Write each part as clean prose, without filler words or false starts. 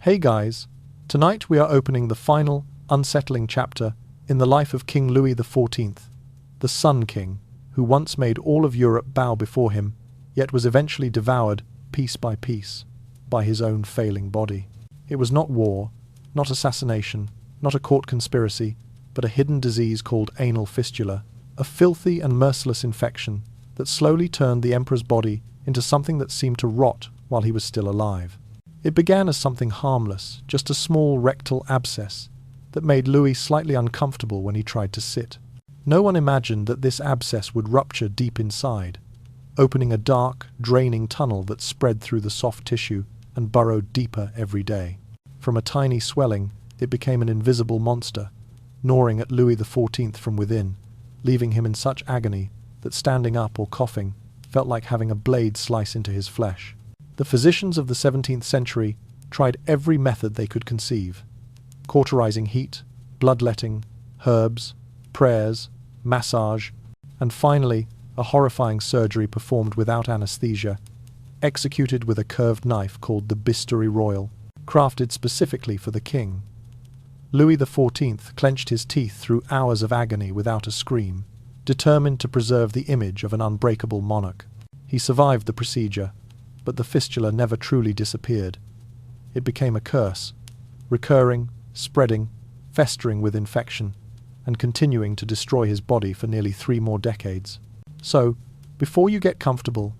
Hey guys, tonight we are opening the final, unsettling chapter in the life of King Louis XIV, the Sun King, who once made all of Europe bow before him, yet was eventually devoured, piece by piece, by his own failing body. It was not war, not assassination, not a court conspiracy, but a hidden disease called anal fistula, a filthy and merciless infection that slowly turned the emperor's body into something that seemed to rot while he was still alive. It began as something harmless, just a small rectal abscess that made Louis slightly uncomfortable when he tried to sit. No one imagined that this abscess would rupture deep inside, opening a dark, draining tunnel that spread through the soft tissue and burrowed deeper every day. From a tiny swelling, it became an invisible monster, gnawing at Louis XIV from within, leaving him in such agony that standing up or coughing felt like having a blade slice into his flesh. The physicians of the 17th century tried every method they could conceive: cauterizing heat, bloodletting, herbs, prayers, massage, and finally a horrifying surgery performed without anesthesia, executed with a curved knife called the bistouri royal, crafted specifically for the king. Louis XIV clenched his teeth through hours of agony without a scream, determined to preserve the image of an unbreakable monarch. He survived the procedure, but the fistula never truly disappeared. It became a curse, recurring, spreading, festering with infection, and continuing to destroy his body for nearly 3 more decades. So, before you get comfortable,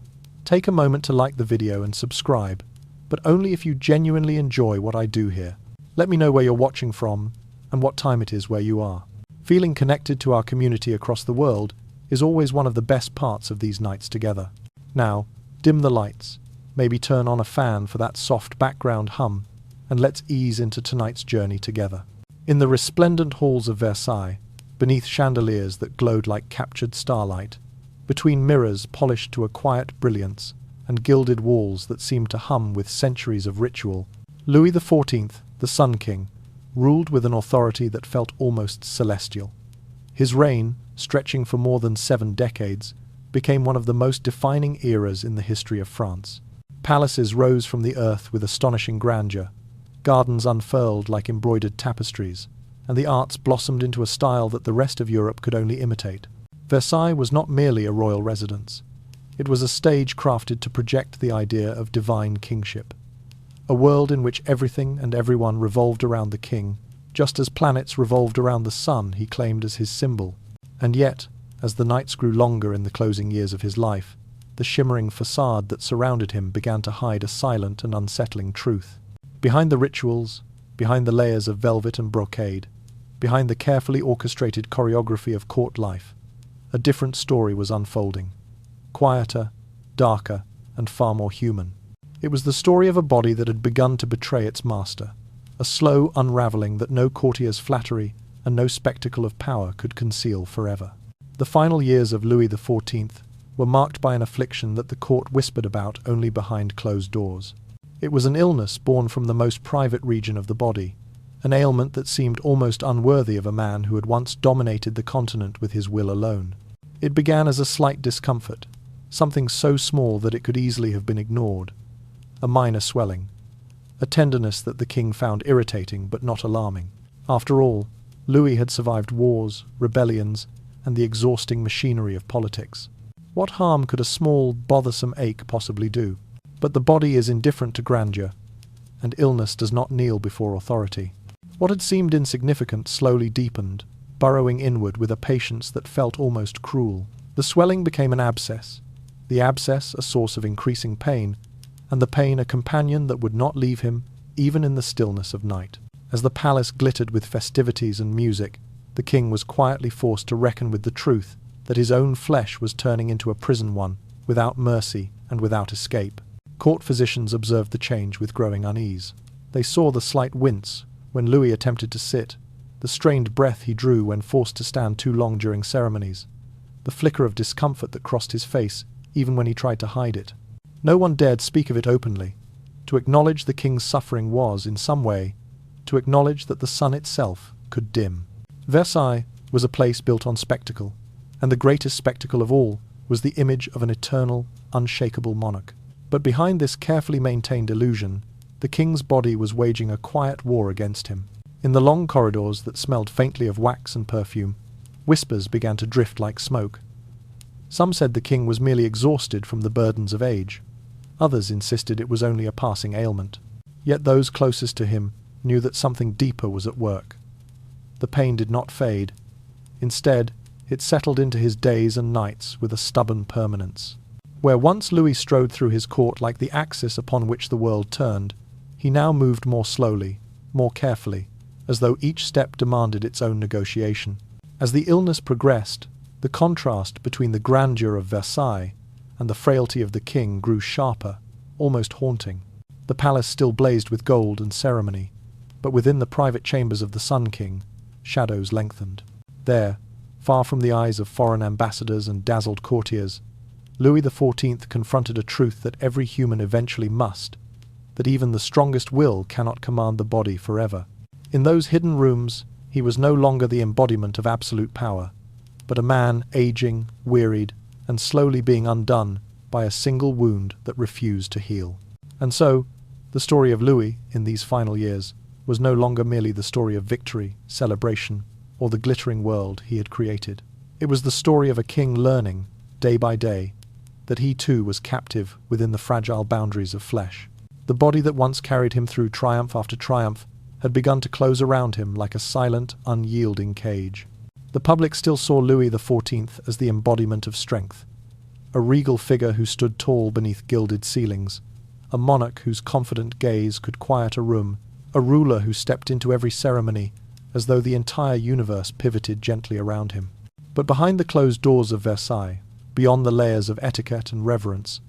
take a moment to like the video and subscribe, but only if you genuinely enjoy what I do here. Let me know where you're watching from and what time it is where you are. Feeling connected to our community across the world is always one of the best parts of these nights together. Now, dim the lights, maybe turn on a fan for that soft background hum, and let's ease into tonight's journey together. In the resplendent halls of Versailles, beneath chandeliers that glowed like captured starlight, between mirrors polished to a quiet brilliance and gilded walls that seemed to hum with centuries of ritual, Louis XIV, the Sun King, ruled with an authority that felt almost celestial. His reign, stretching for more than 7 decades, became one of the most defining eras in the history of France. Palaces rose from the earth with astonishing grandeur, gardens unfurled like embroidered tapestries, and the arts blossomed into a style that the rest of Europe could only imitate. Versailles was not merely a royal residence. It was a stage crafted to project the idea of divine kingship. A world in which everything and everyone revolved around the king, just as planets revolved around the sun he claimed as his symbol. And yet, as the nights grew longer in the closing years of his life, the shimmering facade that surrounded him began to hide a silent and unsettling truth. Behind the rituals, behind the layers of velvet and brocade, behind the carefully orchestrated choreography of court life, a different story was unfolding. Quieter, darker, and far more human. It was the story of a body that had begun to betray its master, a slow unraveling that no courtier's flattery and no spectacle of power could conceal forever. The final years of Louis XIV were marked by an affliction that the court whispered about only behind closed doors. It was an illness born from the most private region of the body, an ailment that seemed almost unworthy of a man who had once dominated the continent with his will alone. It began as a slight discomfort, something so small that it could easily have been ignored, a minor swelling, a tenderness that the king found irritating but not alarming. After all, Louis had survived wars, rebellions, and the exhausting machinery of politics. What harm could a small, bothersome ache possibly do? But the body is indifferent to grandeur, and illness does not kneel before authority. What had seemed insignificant slowly deepened, burrowing inward with a patience that felt almost cruel. The swelling became an abscess, the abscess a source of increasing pain, and the pain a companion that would not leave him even in the stillness of night. As the palace glittered with festivities and music, the king was quietly forced to reckon with the truth that his own flesh was turning into a prison one, without mercy and without escape. Court physicians observed the change with growing unease. They saw the slight wince when Louis attempted to sit, the strained breath he drew when forced to stand too long during ceremonies, the flicker of discomfort that crossed his face even when he tried to hide it. No one dared speak of it openly. To acknowledge the king's suffering was, in some way, to acknowledge that the sun itself could dim. Versailles was a place built on spectacle, and the greatest spectacle of all was the image of an eternal, unshakable monarch. But behind this carefully maintained illusion, The king's body was waging a quiet war against him. In the long corridors that smelled faintly of wax and perfume, whispers began to drift like smoke. Some said the king was merely exhausted from the burdens of age. Others insisted it was only a passing ailment. Yet those closest to him knew that something deeper was at work. The pain did not fade. Instead, it settled into his days and nights with a stubborn permanence. Where once Louis strode through his court like the axis upon which the world turned, he now moved more slowly, more carefully, as though each step demanded its own negotiation. As the illness progressed, the contrast between the grandeur of Versailles and the frailty of the king grew sharper, almost haunting. The palace still blazed with gold and ceremony, but within the private chambers of the Sun King, shadows lengthened. There, far from the eyes of foreign ambassadors and dazzled courtiers, Louis XIV confronted a truth that every human eventually must, that even the strongest will cannot command the body forever. In those hidden rooms, he was no longer the embodiment of absolute power, but a man aging, wearied, and slowly being undone by a single wound that refused to heal. And so, the story of Louis, in these final years, was no longer merely the story of victory, celebration, or the glittering world he had created. It was the story of a king learning, day by day, that he too was captive within the fragile boundaries of flesh. The body that once carried him through triumph after triumph had begun to close around him like a silent, unyielding cage. The public still saw Louis XIV as the embodiment of strength, a regal figure who stood tall beneath gilded ceilings, a monarch whose confident gaze could quiet a room, a ruler who stepped into every ceremony as though the entire universe pivoted gently around him. But behind the closed doors of Versailles, beyond the layers of etiquette and reverence,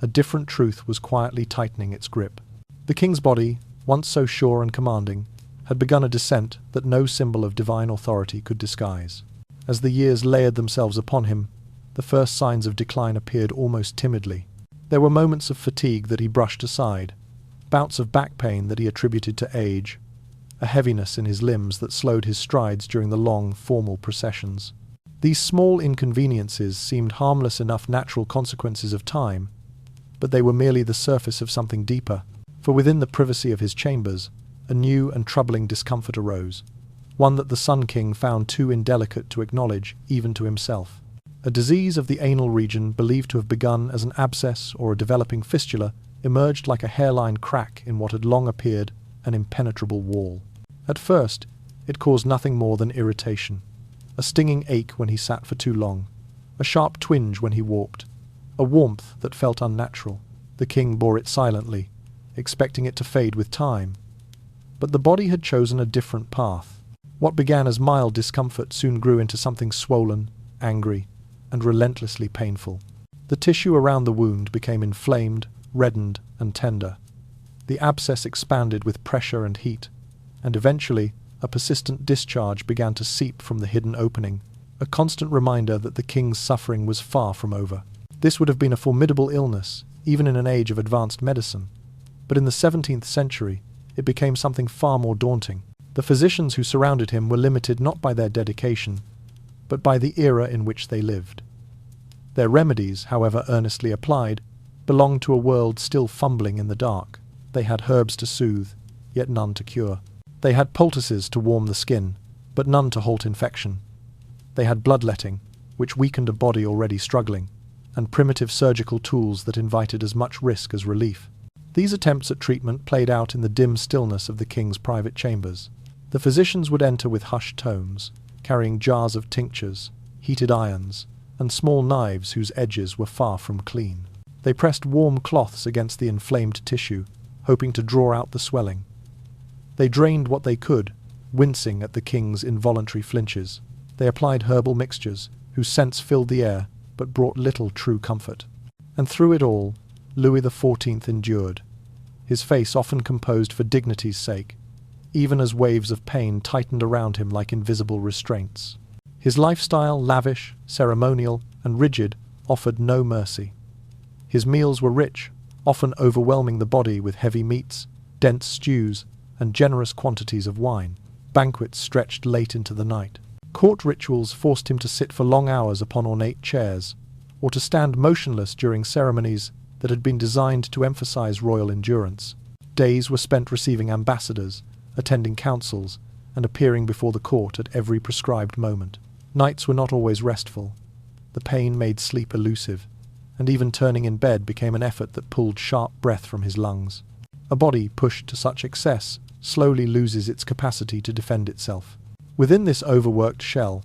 a different truth was quietly tightening its grip. The king's body, once so sure and commanding, had begun a descent that no symbol of divine authority could disguise. As the years layered themselves upon him, the first signs of decline appeared almost timidly. There were moments of fatigue that he brushed aside, bouts of back pain that he attributed to age, a heaviness in his limbs that slowed his strides during the long, formal processions. These small inconveniences seemed harmless enough natural consequences of time, but they were merely the surface of something deeper, for within the privacy of his chambers, a new and troubling discomfort arose, one that the Sun King found too indelicate to acknowledge even to himself. A disease of the anal region believed to have begun as an abscess or a developing fistula emerged like a hairline crack in what had long appeared an impenetrable wall. At first, it caused nothing more than irritation, a stinging ache when he sat for too long, a sharp twinge when he walked, a warmth that felt unnatural. The king bore it silently, expecting it to fade with time. But the body had chosen a different path. What began as mild discomfort soon grew into something swollen, angry, and relentlessly painful. The tissue around the wound became inflamed, reddened, and tender. The abscess expanded with pressure and heat, and eventually a persistent discharge began to seep from the hidden opening, a constant reminder that the king's suffering was far from over. This would have been a formidable illness, even in an age of advanced medicine. But in the 17th century, it became something far more daunting. The physicians who surrounded him were limited not by their dedication, but by the era in which they lived. Their remedies, however earnestly applied, belonged to a world still fumbling in the dark. They had herbs to soothe, yet none to cure. They had poultices to warm the skin, but none to halt infection. They had bloodletting, which weakened a body already struggling, and primitive surgical tools that invited as much risk as relief. These attempts at treatment played out in the dim stillness of the king's private chambers. The physicians would enter with hushed tones, carrying jars of tinctures, heated irons, and small knives whose edges were far from clean. They pressed warm cloths against the inflamed tissue, hoping to draw out the swelling. They drained what they could, wincing at the king's involuntary flinches. They applied herbal mixtures, whose scents filled the air, but brought little true comfort. And through it all, Louis XIV endured, his face often composed for dignity's sake, even as waves of pain tightened around him like invisible restraints. His lifestyle, lavish, ceremonial, and rigid, offered no mercy. His meals were rich, often overwhelming the body with heavy meats, dense stews, and generous quantities of wine. Banquets stretched late into the night. Court rituals forced him to sit for long hours upon ornate chairs, or to stand motionless during ceremonies that had been designed to emphasize royal endurance. Days were spent receiving ambassadors, attending councils, and appearing before the court at every prescribed moment. Nights were not always restful. The pain made sleep elusive, and even turning in bed became an effort that pulled sharp breath from his lungs. A body pushed to such excess slowly loses its capacity to defend itself. Within this overworked shell,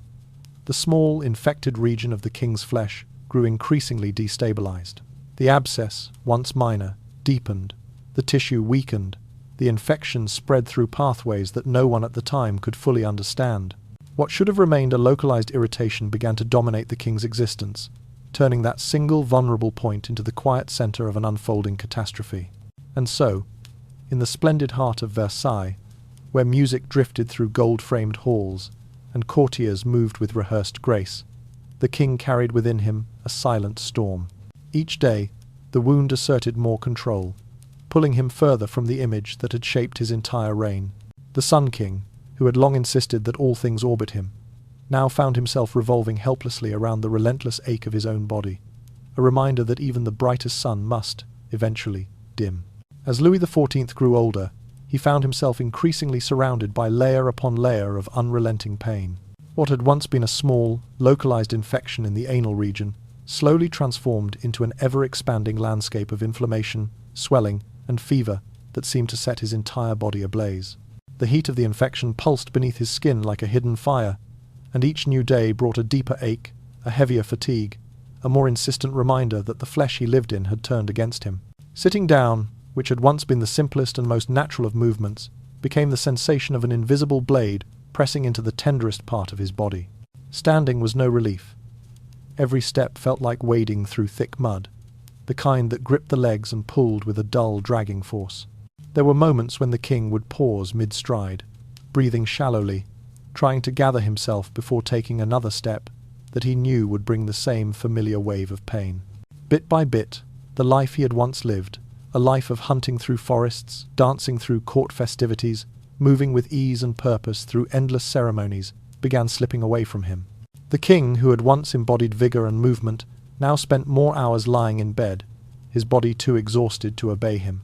the small, infected region of the king's flesh grew increasingly destabilized. The abscess, once minor, deepened, the tissue weakened, the infection spread through pathways that no one at the time could fully understand. What should have remained a localized irritation began to dominate the king's existence, turning that single vulnerable point into the quiet center of an unfolding catastrophe. And so, in the splendid heart of Versailles, where music drifted through gold-framed halls and courtiers moved with rehearsed grace, the king carried within him a silent storm. Each day, the wound asserted more control, pulling him further from the image that had shaped his entire reign. The Sun King, who had long insisted that all things orbit him, now found himself revolving helplessly around the relentless ache of his own body, a reminder that even the brightest sun must, eventually, dim. As Louis XIV grew older, he found himself increasingly surrounded by layer upon layer of unrelenting pain. What had once been a small, localized infection in the anal region slowly transformed into an ever-expanding landscape of inflammation, swelling, and fever that seemed to set his entire body ablaze. The heat of the infection pulsed beneath his skin like a hidden fire, and each new day brought a deeper ache, a heavier fatigue, a more insistent reminder that the flesh he lived in had turned against him. Sitting down, which had once been the simplest and most natural of movements, became the sensation of an invisible blade pressing into the tenderest part of his body. Standing was no relief. Every step felt like wading through thick mud, the kind that gripped the legs and pulled with a dull, dragging force. There were moments when the king would pause mid-stride, breathing shallowly, trying to gather himself before taking another step that he knew would bring the same familiar wave of pain. Bit by bit, the life he had once lived, a life of hunting through forests, dancing through court festivities, moving with ease and purpose through endless ceremonies, began slipping away from him. The king, who had once embodied vigor and movement, now spent more hours lying in bed, his body too exhausted to obey him.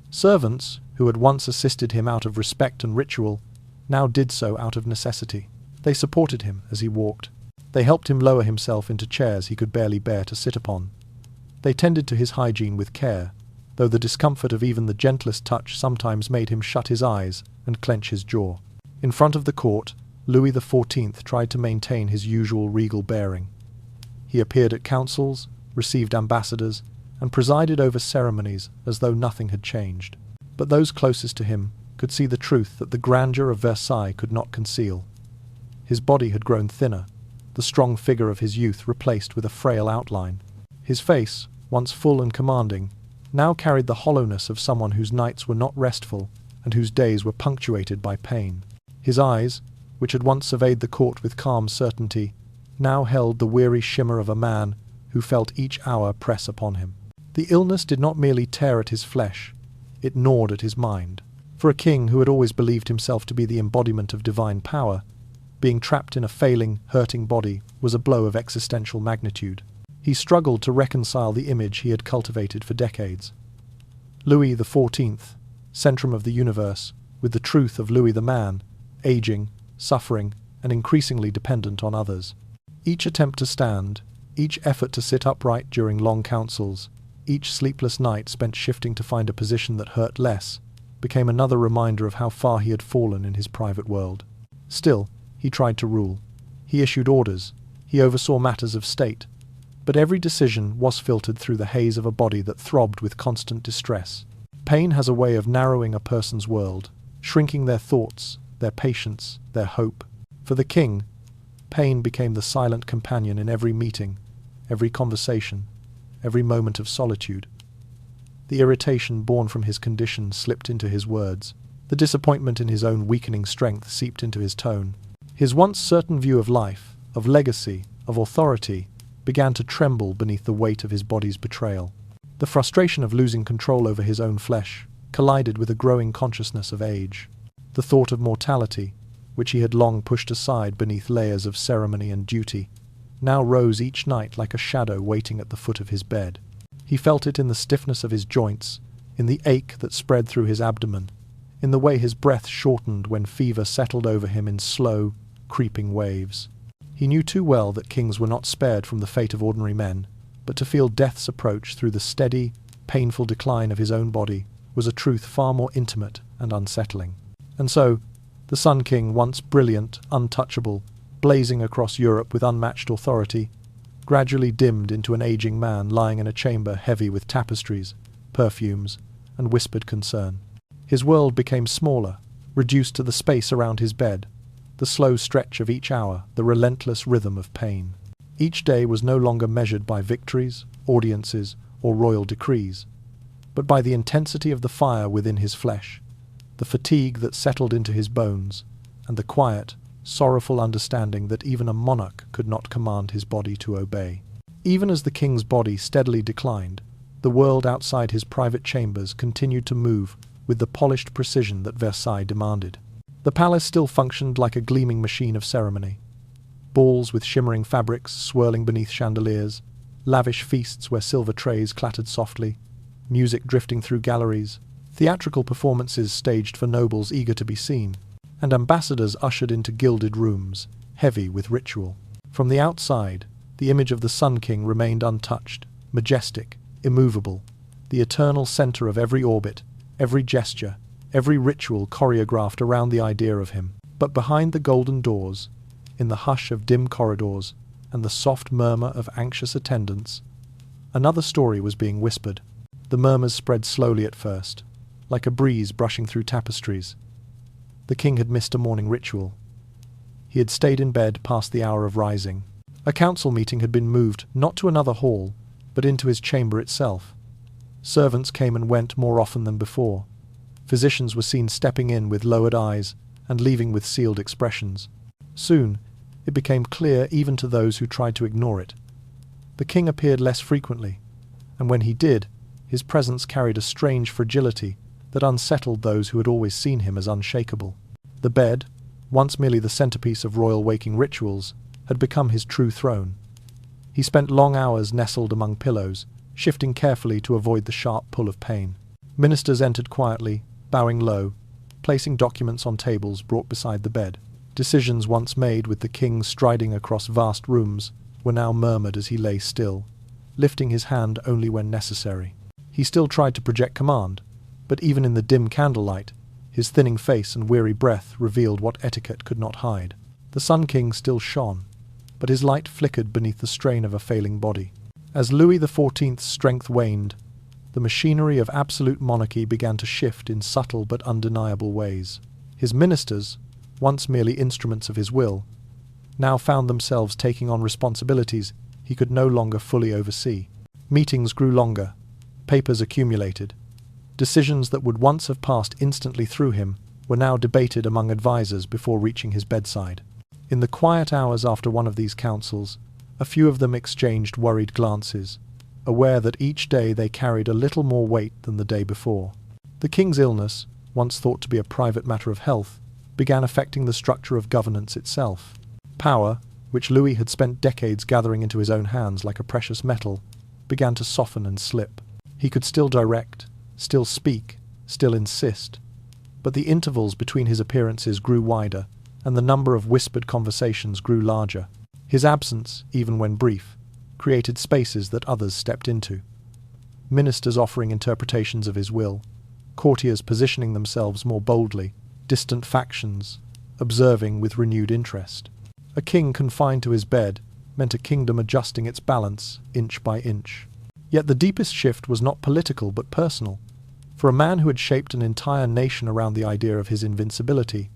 Servants, who had once assisted him out of respect and ritual, now did so out of necessity. They supported him as he walked. They helped him lower himself into chairs he could barely bear to sit upon. They tended to his hygiene with care, though the discomfort of even the gentlest touch sometimes made him shut his eyes and clench his jaw. In front of the court, Louis XIV tried to maintain his usual regal bearing. He appeared at councils, received ambassadors, and presided over ceremonies as though nothing had changed. But those closest to him could see the truth that the grandeur of Versailles could not conceal. His body had grown thinner, the strong figure of his youth replaced with a frail outline. His face, once full and commanding, now carried the hollowness of someone whose nights were not restful and whose days were punctuated by pain. His eyes, which had once surveyed the court with calm certainty, now held the weary shimmer of a man who felt each hour press upon him. The illness did not merely tear at his flesh, it gnawed at his mind. For a king who had always believed himself to be the embodiment of divine power, being trapped in a failing, hurting body was a blow of existential magnitude. He struggled to reconcile the image he had cultivated for decades. Louis XIV, centrum of the universe, with the truth of Louis the man, aging, suffering, and increasingly dependent on others. Each attempt to stand, each effort to sit upright during long councils, each sleepless night spent shifting to find a position that hurt less, became another reminder of how far he had fallen in his private world. Still, he tried to rule. He issued orders. He oversaw matters of state. But every decision was filtered through the haze of a body that throbbed with constant distress. Pain has a way of narrowing a person's world, shrinking their thoughts, their patience, their hope. For the king, pain became the silent companion in every meeting, every conversation, every moment of solitude. The irritation born from his condition slipped into his words. The disappointment in his own weakening strength seeped into his tone. His once certain view of life, of legacy, of authority, began to tremble beneath the weight of his body's betrayal. The frustration of losing control over his own flesh collided with a growing consciousness of age. The thought of mortality, which he had long pushed aside beneath layers of ceremony and duty, now rose each night like a shadow waiting at the foot of his bed. He felt it in the stiffness of his joints, in the ache that spread through his abdomen, in the way his breath shortened when fever settled over him in slow, creeping waves. He knew too well that kings were not spared from the fate of ordinary men, but to feel death's approach through the steady, painful decline of his own body was a truth far more intimate and unsettling. And so, the Sun King, once brilliant, untouchable, blazing across Europe with unmatched authority, gradually dimmed into an aging man lying in a chamber heavy with tapestries, perfumes, and whispered concern. His world became smaller, reduced to the space around his bed, the slow stretch of each hour, the relentless rhythm of pain. Each day was no longer measured by victories, audiences, or royal decrees, but by the intensity of the fire within his flesh, the fatigue that settled into his bones, and the quiet, sorrowful understanding that even a monarch could not command his body to obey. Even as the king's body steadily declined, the world outside his private chambers continued to move with the polished precision that Versailles demanded. The palace still functioned like a gleaming machine of ceremony. Balls with shimmering fabrics swirling beneath chandeliers, lavish feasts where silver trays clattered softly, music drifting through galleries, theatrical performances staged for nobles eager to be seen, and ambassadors ushered into gilded rooms, heavy with ritual. From the outside, the image of the Sun King remained untouched, majestic, immovable, the eternal center of every orbit, every gesture, every ritual choreographed around the idea of him. But behind the golden doors, in the hush of dim corridors and the soft murmur of anxious attendants, another story was being whispered. The murmurs spread slowly at first, like a breeze brushing through tapestries. The king had missed a morning ritual. He had stayed in bed past the hour of rising. A council meeting had been moved not to another hall, but into his chamber itself. Servants came and went more often than before. Physicians were seen stepping in with lowered eyes and leaving with sealed expressions. Soon, it became clear even to those who tried to ignore it. The king appeared less frequently, and when he did, his presence carried a strange fragility that unsettled those who had always seen him as unshakable. The bed, once merely the centerpiece of royal waking rituals, had become his true throne. He spent long hours nestled among pillows, shifting carefully to avoid the sharp pull of pain. Ministers entered quietly, bowing low, placing documents on tables brought beside the bed. Decisions once made with the king striding across vast rooms were now murmured as he lay still, lifting his hand only when necessary. He still tried to project command, but even in the dim candlelight, his thinning face and weary breath revealed what etiquette could not hide. The Sun King still shone, but his light flickered beneath the strain of a failing body. As Louis XIV's strength waned, the machinery of absolute monarchy began to shift in subtle but undeniable ways. His ministers, once merely instruments of his will, now found themselves taking on responsibilities he could no longer fully oversee. Meetings grew longer, papers accumulated. Decisions that would once have passed instantly through him were now debated among advisers before reaching his bedside. In the quiet hours after one of these councils, a few of them exchanged worried glances, aware that each day they carried a little more weight than the day before. The king's illness, once thought to be a private matter of health, began affecting the structure of governance itself. Power, which Louis had spent decades gathering into his own hands like a precious metal, began to soften and slip. He could still direct, still speak, still insist, but the intervals between his appearances grew wider, and the number of whispered conversations grew larger. His absence, even when brief, created spaces that others stepped into. Ministers offering interpretations of his will, courtiers positioning themselves more boldly, distant factions observing with renewed interest. A king confined to his bed meant a kingdom adjusting its balance inch by inch. Yet the deepest shift was not political but personal. For a man who had shaped an entire nation around the idea of his invincibility,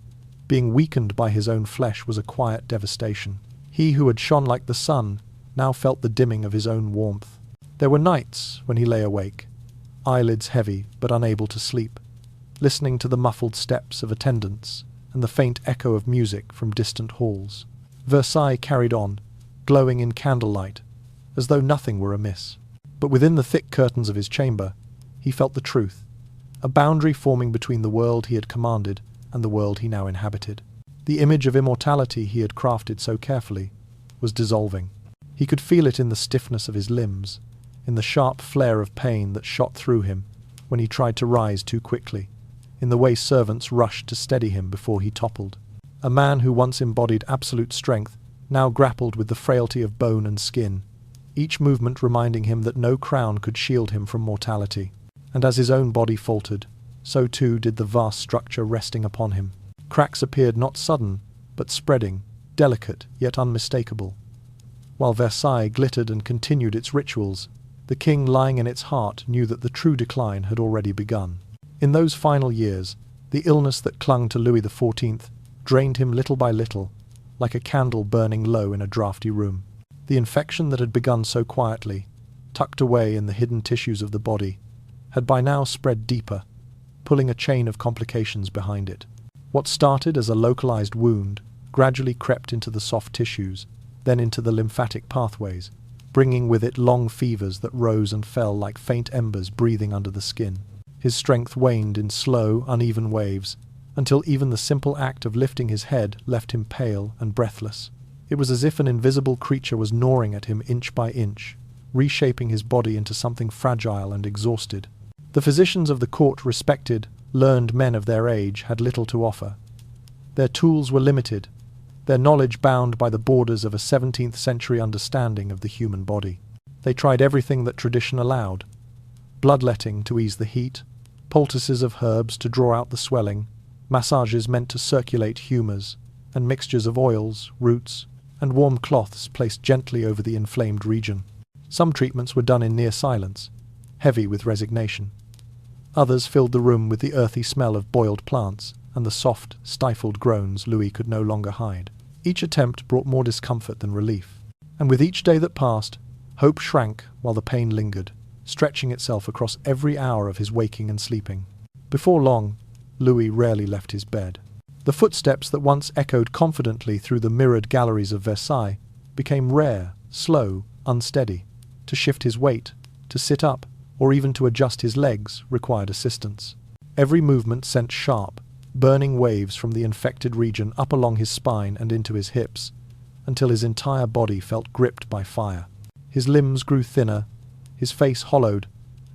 being weakened by his own flesh was a quiet devastation. He who had shone like the sun now felt the dimming of his own warmth. There were nights when he lay awake, eyelids heavy but unable to sleep, listening to the muffled steps of attendants and the faint echo of music from distant halls. Versailles carried on, glowing in candlelight, as though nothing were amiss. But within the thick curtains of his chamber, he felt the truth, a boundary forming between the world he had commanded and the world he now inhabited. The image of immortality he had crafted so carefully was dissolving. He could feel it in the stiffness of his limbs, in the sharp flare of pain that shot through him when he tried to rise too quickly, in the way servants rushed to steady him before he toppled. A man who once embodied absolute strength now grappled with the frailty of bone and skin, each movement reminding him that no crown could shield him from mortality. And as his own body faltered, so too did the vast structure resting upon him. Cracks appeared not sudden, but spreading, delicate yet unmistakable. While Versailles glittered and continued its rituals, the king lying in its heart knew that the true decline had already begun. In those final years, the illness that clung to Louis XIV drained him little by little, like a candle burning low in a draughty room. The infection that had begun so quietly, tucked away in the hidden tissues of the body, had by now spread deeper, pulling a chain of complications behind it. What started as a localized wound gradually crept into the soft tissues, then into the lymphatic pathways, bringing with it long fevers that rose and fell like faint embers breathing under the skin. His strength waned in slow, uneven waves, until even the simple act of lifting his head left him pale and breathless. It was as if an invisible creature was gnawing at him inch by inch, reshaping his body into something fragile and exhausted. The physicians of the court, respected, learned men of their age, had little to offer. Their tools were limited, their knowledge bound by the borders of a 17th century understanding of the human body. They tried everything that tradition allowed: bloodletting to ease the heat, poultices of herbs to draw out the swelling, massages meant to circulate humours, and mixtures of oils, roots, and warm cloths placed gently over the inflamed region. Some treatments were done in near silence, heavy with resignation. Others filled the room with the earthy smell of boiled plants and the soft, stifled groans Louis could no longer hide. Each attempt brought more discomfort than relief, and with each day that passed, hope shrank while the pain lingered, stretching itself across every hour of his waking and sleeping. Before long, Louis rarely left his bed. The footsteps that once echoed confidently through the mirrored galleries of Versailles became rare, slow, unsteady. To shift his weight, to sit up, or even to adjust his legs required assistance. Every movement sent sharp, burning waves from the infected region up along his spine and into his hips, until his entire body felt gripped by fire. His limbs grew thinner, his face hollowed,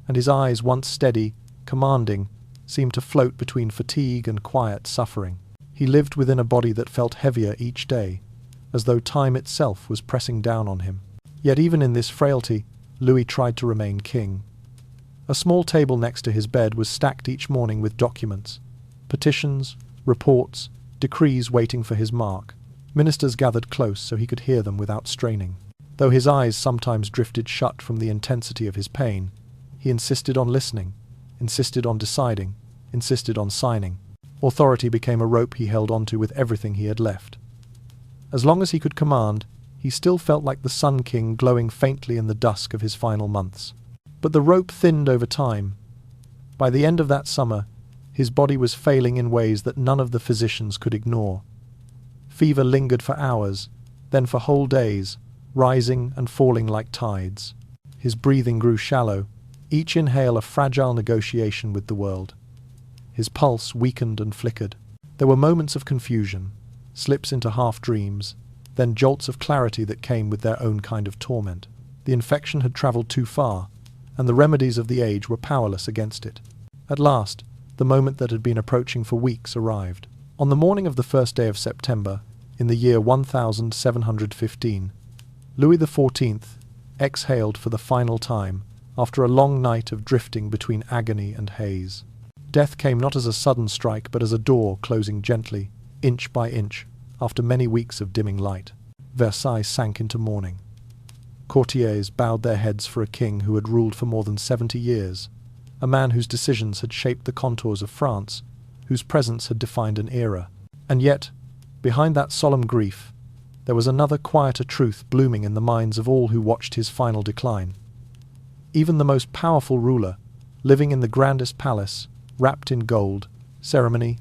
and his eyes, once steady, commanding, seemed to float between fatigue and quiet suffering. He lived within a body that felt heavier each day, as though time itself was pressing down on him. Yet even in this frailty, Louis tried to remain king. A small table next to his bed was stacked each morning with documents, petitions, reports, decrees waiting for his mark. Ministers gathered close so he could hear them without straining. Though his eyes sometimes drifted shut from the intensity of his pain, he insisted on listening, insisted on deciding, insisted on signing. Authority became a rope he held onto with everything he had left. As long as he could command, he still felt like the Sun King glowing faintly in the dusk of his final months. But the rope thinned over time. By the end of that summer, his body was failing in ways that none of the physicians could ignore. Fever lingered for hours, then for whole days, rising and falling like tides. His breathing grew shallow, each inhale a fragile negotiation with the world. His pulse weakened and flickered. There were moments of confusion, slips into half-dreams, then jolts of clarity that came with their own kind of torment. The infection had travelled too far, and the remedies of the age were powerless against it. At last, the moment that had been approaching for weeks arrived. On the morning of the first day of September, in the year 1715, Louis XIV exhaled for the final time after a long night of drifting between agony and haze. Death came not as a sudden strike, but as a door closing gently, inch by inch, after many weeks of dimming light. Versailles sank into mourning. Courtiers bowed their heads for a king who had ruled for more than 70 years, a man whose decisions had shaped the contours of France, whose presence had defined an era. And yet, behind that solemn grief, there was another quieter truth blooming in the minds of all who watched his final decline. Even the most powerful ruler, living in the grandest palace, wrapped in gold, ceremony,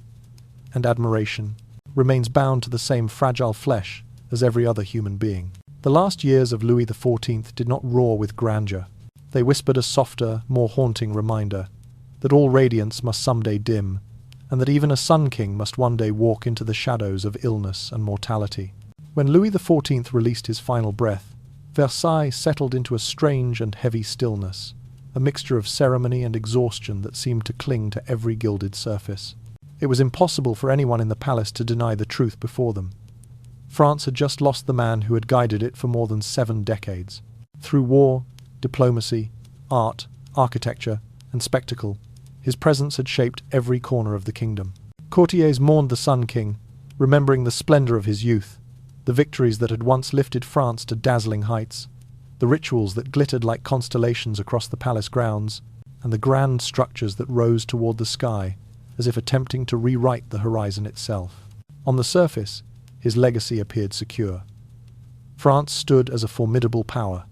and admiration, remains bound to the same fragile flesh as every other human being. The last years of Louis XIV did not roar with grandeur. They whispered a softer, more haunting reminder that all radiance must someday dim, and that even a Sun King must one day walk into the shadows of illness and mortality. When Louis XIV released his final breath, Versailles settled into a strange and heavy stillness, a mixture of ceremony and exhaustion that seemed to cling to every gilded surface. It was impossible for anyone in the palace to deny the truth before them. France had just lost the man who had guided it for more than 7 decades. Through war, diplomacy, art, architecture, and spectacle, his presence had shaped every corner of the kingdom. Courtiers mourned the Sun King, remembering the splendor of his youth, the victories that had once lifted France to dazzling heights, the rituals that glittered like constellations across the palace grounds, and the grand structures that rose toward the sky, as if attempting to rewrite the horizon itself. On the surface, his legacy appeared secure. France stood as a formidable power,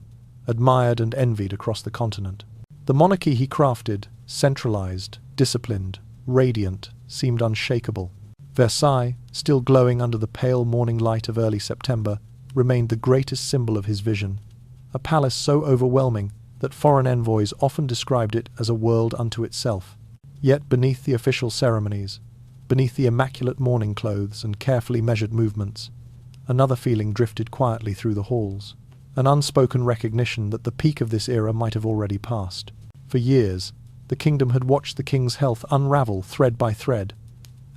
admired and envied across the continent. The monarchy he crafted, centralized, disciplined, radiant, seemed unshakable. Versailles, still glowing under the pale morning light of early September, remained the greatest symbol of his vision, a palace so overwhelming that foreign envoys often described it as a world unto itself. Yet beneath the official ceremonies, beneath the immaculate mourning clothes and carefully measured movements, another feeling drifted quietly through the halls, an unspoken recognition that the peak of this era might have already passed. For years, the kingdom had watched the king's health unravel thread by thread,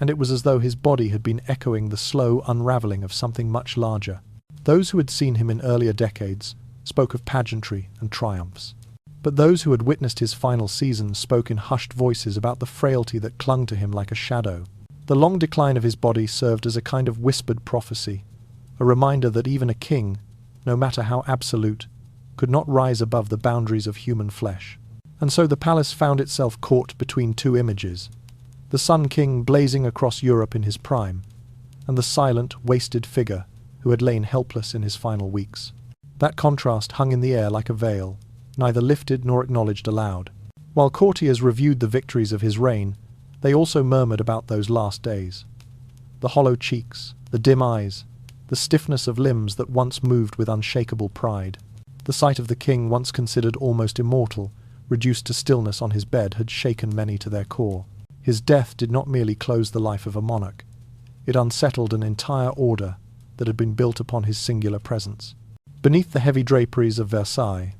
and it was as though his body had been echoing the slow unraveling of something much larger. Those who had seen him in earlier decades spoke of pageantry and triumphs, but those who had witnessed his final season spoke in hushed voices about the frailty that clung to him like a shadow. The long decline of his body served as a kind of whispered prophecy, a reminder that even a king, no matter how absolute, could not rise above the boundaries of human flesh. And so the palace found itself caught between 2 images, the Sun King blazing across Europe in his prime, and the silent, wasted figure who had lain helpless in his final weeks. That contrast hung in the air like a veil, neither lifted nor acknowledged aloud. While courtiers reviewed the victories of his reign, they also murmured about those last days. The hollow cheeks, the dim eyes, the stiffness of limbs that once moved with unshakable pride. The sight of the king, once considered almost immortal, reduced to stillness on his bed, had shaken many to their core. His death did not merely close the life of a monarch. It unsettled an entire order that had been built upon his singular presence. Beneath the heavy draperies of Versailles,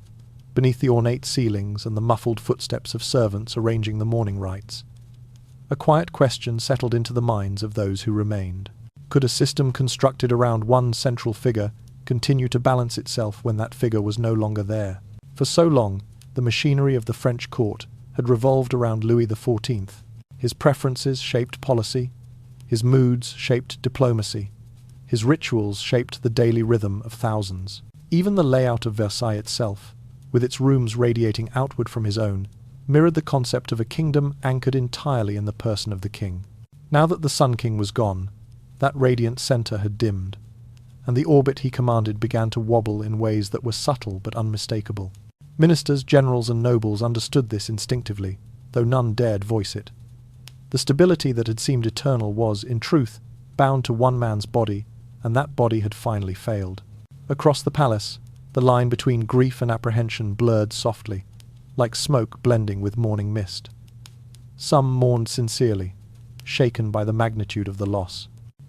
beneath the ornate ceilings and the muffled footsteps of servants arranging the mourning rites, a quiet question settled into the minds of those who remained. Could a system constructed around one central figure continue to balance itself when that figure was no longer there? For so long, the machinery of the French court had revolved around Louis XIV. His preferences shaped policy, his moods shaped diplomacy, his rituals shaped the daily rhythm of thousands. Even the layout of Versailles itself, with its rooms radiating outward from his own, mirrored the concept of a kingdom anchored entirely in the person of the king. Now that the Sun King was gone, that radiant center had dimmed, and the orbit he commanded began to wobble in ways that were subtle but unmistakable. Ministers, generals, and nobles understood this instinctively, though none dared voice it. The stability that had seemed eternal was, in truth, bound to one man's body, and that body had finally failed. Across the palace, the line between grief and apprehension blurred softly, like smoke blending with morning mist. Some mourned sincerely, shaken by the magnitude of the loss.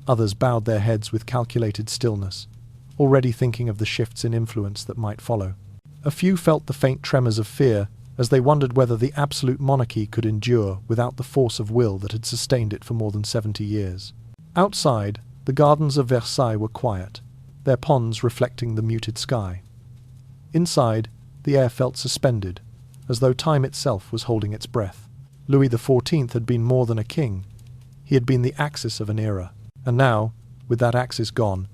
Others bowed their heads with calculated stillness, already thinking of the shifts in influence that might follow. A few felt the faint tremors of fear as they wondered whether the absolute monarchy could endure without the force of will that had sustained it for more than 70 years. Outside, the gardens of Versailles were quiet, their ponds reflecting the muted sky. Inside, the air felt suspended, as though time itself was holding its breath. Louis XIV had been more than a king. He had been the axis of an era. And now, with that axis gone,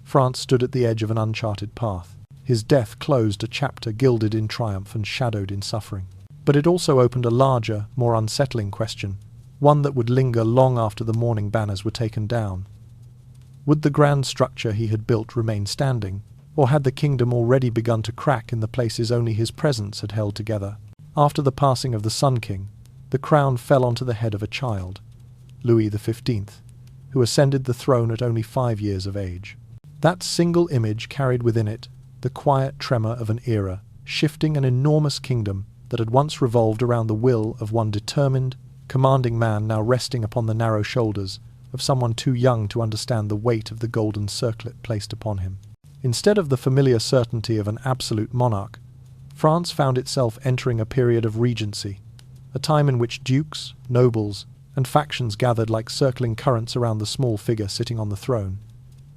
France stood at the edge of an uncharted path. His death closed a chapter gilded in triumph and shadowed in suffering. But it also opened a larger, more unsettling question, one that would linger long after the mourning banners were taken down. Would the grand structure he had built remain standing, or had the kingdom already begun to crack in the places only his presence had held together? After the passing of the Sun King, the crown fell onto the head of a child, Louis XV, who ascended the throne at only 5 years of age. That single image carried within it the quiet tremor of an era, shifting an enormous kingdom that had once revolved around the will of one determined, commanding man, now resting upon the narrow shoulders of someone too young to understand the weight of the golden circlet placed upon him. Instead of the familiar certainty of an absolute monarch, France found itself entering a period of regency, a time in which dukes, nobles, and factions gathered like circling currents around the small figure sitting on the throne,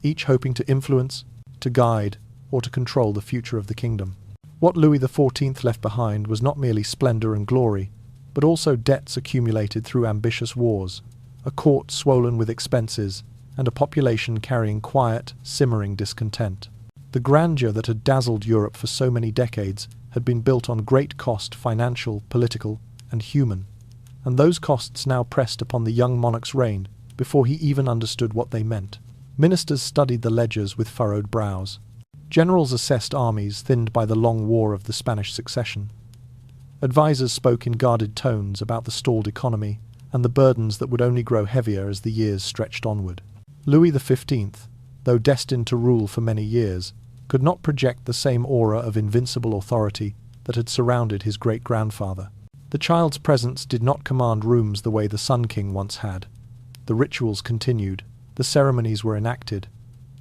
each hoping to influence, to guide, or to control the future of the kingdom. What Louis XIV left behind was not merely splendor and glory, but also debts accumulated through ambitious wars, a court swollen with expenses, and a population carrying quiet, simmering discontent. The grandeur that had dazzled Europe for so many decades had been built on great cost, financial, political, and human, and those costs now pressed upon the young monarch's reign before he even understood what they meant. Ministers studied the ledgers with furrowed brows. Generals assessed armies thinned by the long war of the Spanish succession. Advisers spoke in guarded tones about the stalled economy and the burdens that would only grow heavier as the years stretched onward. Louis XV, though destined to rule for many years, could not project the same aura of invincible authority that had surrounded his great-grandfather. The child's presence did not command rooms the way the Sun King once had. The rituals continued, the ceremonies were enacted,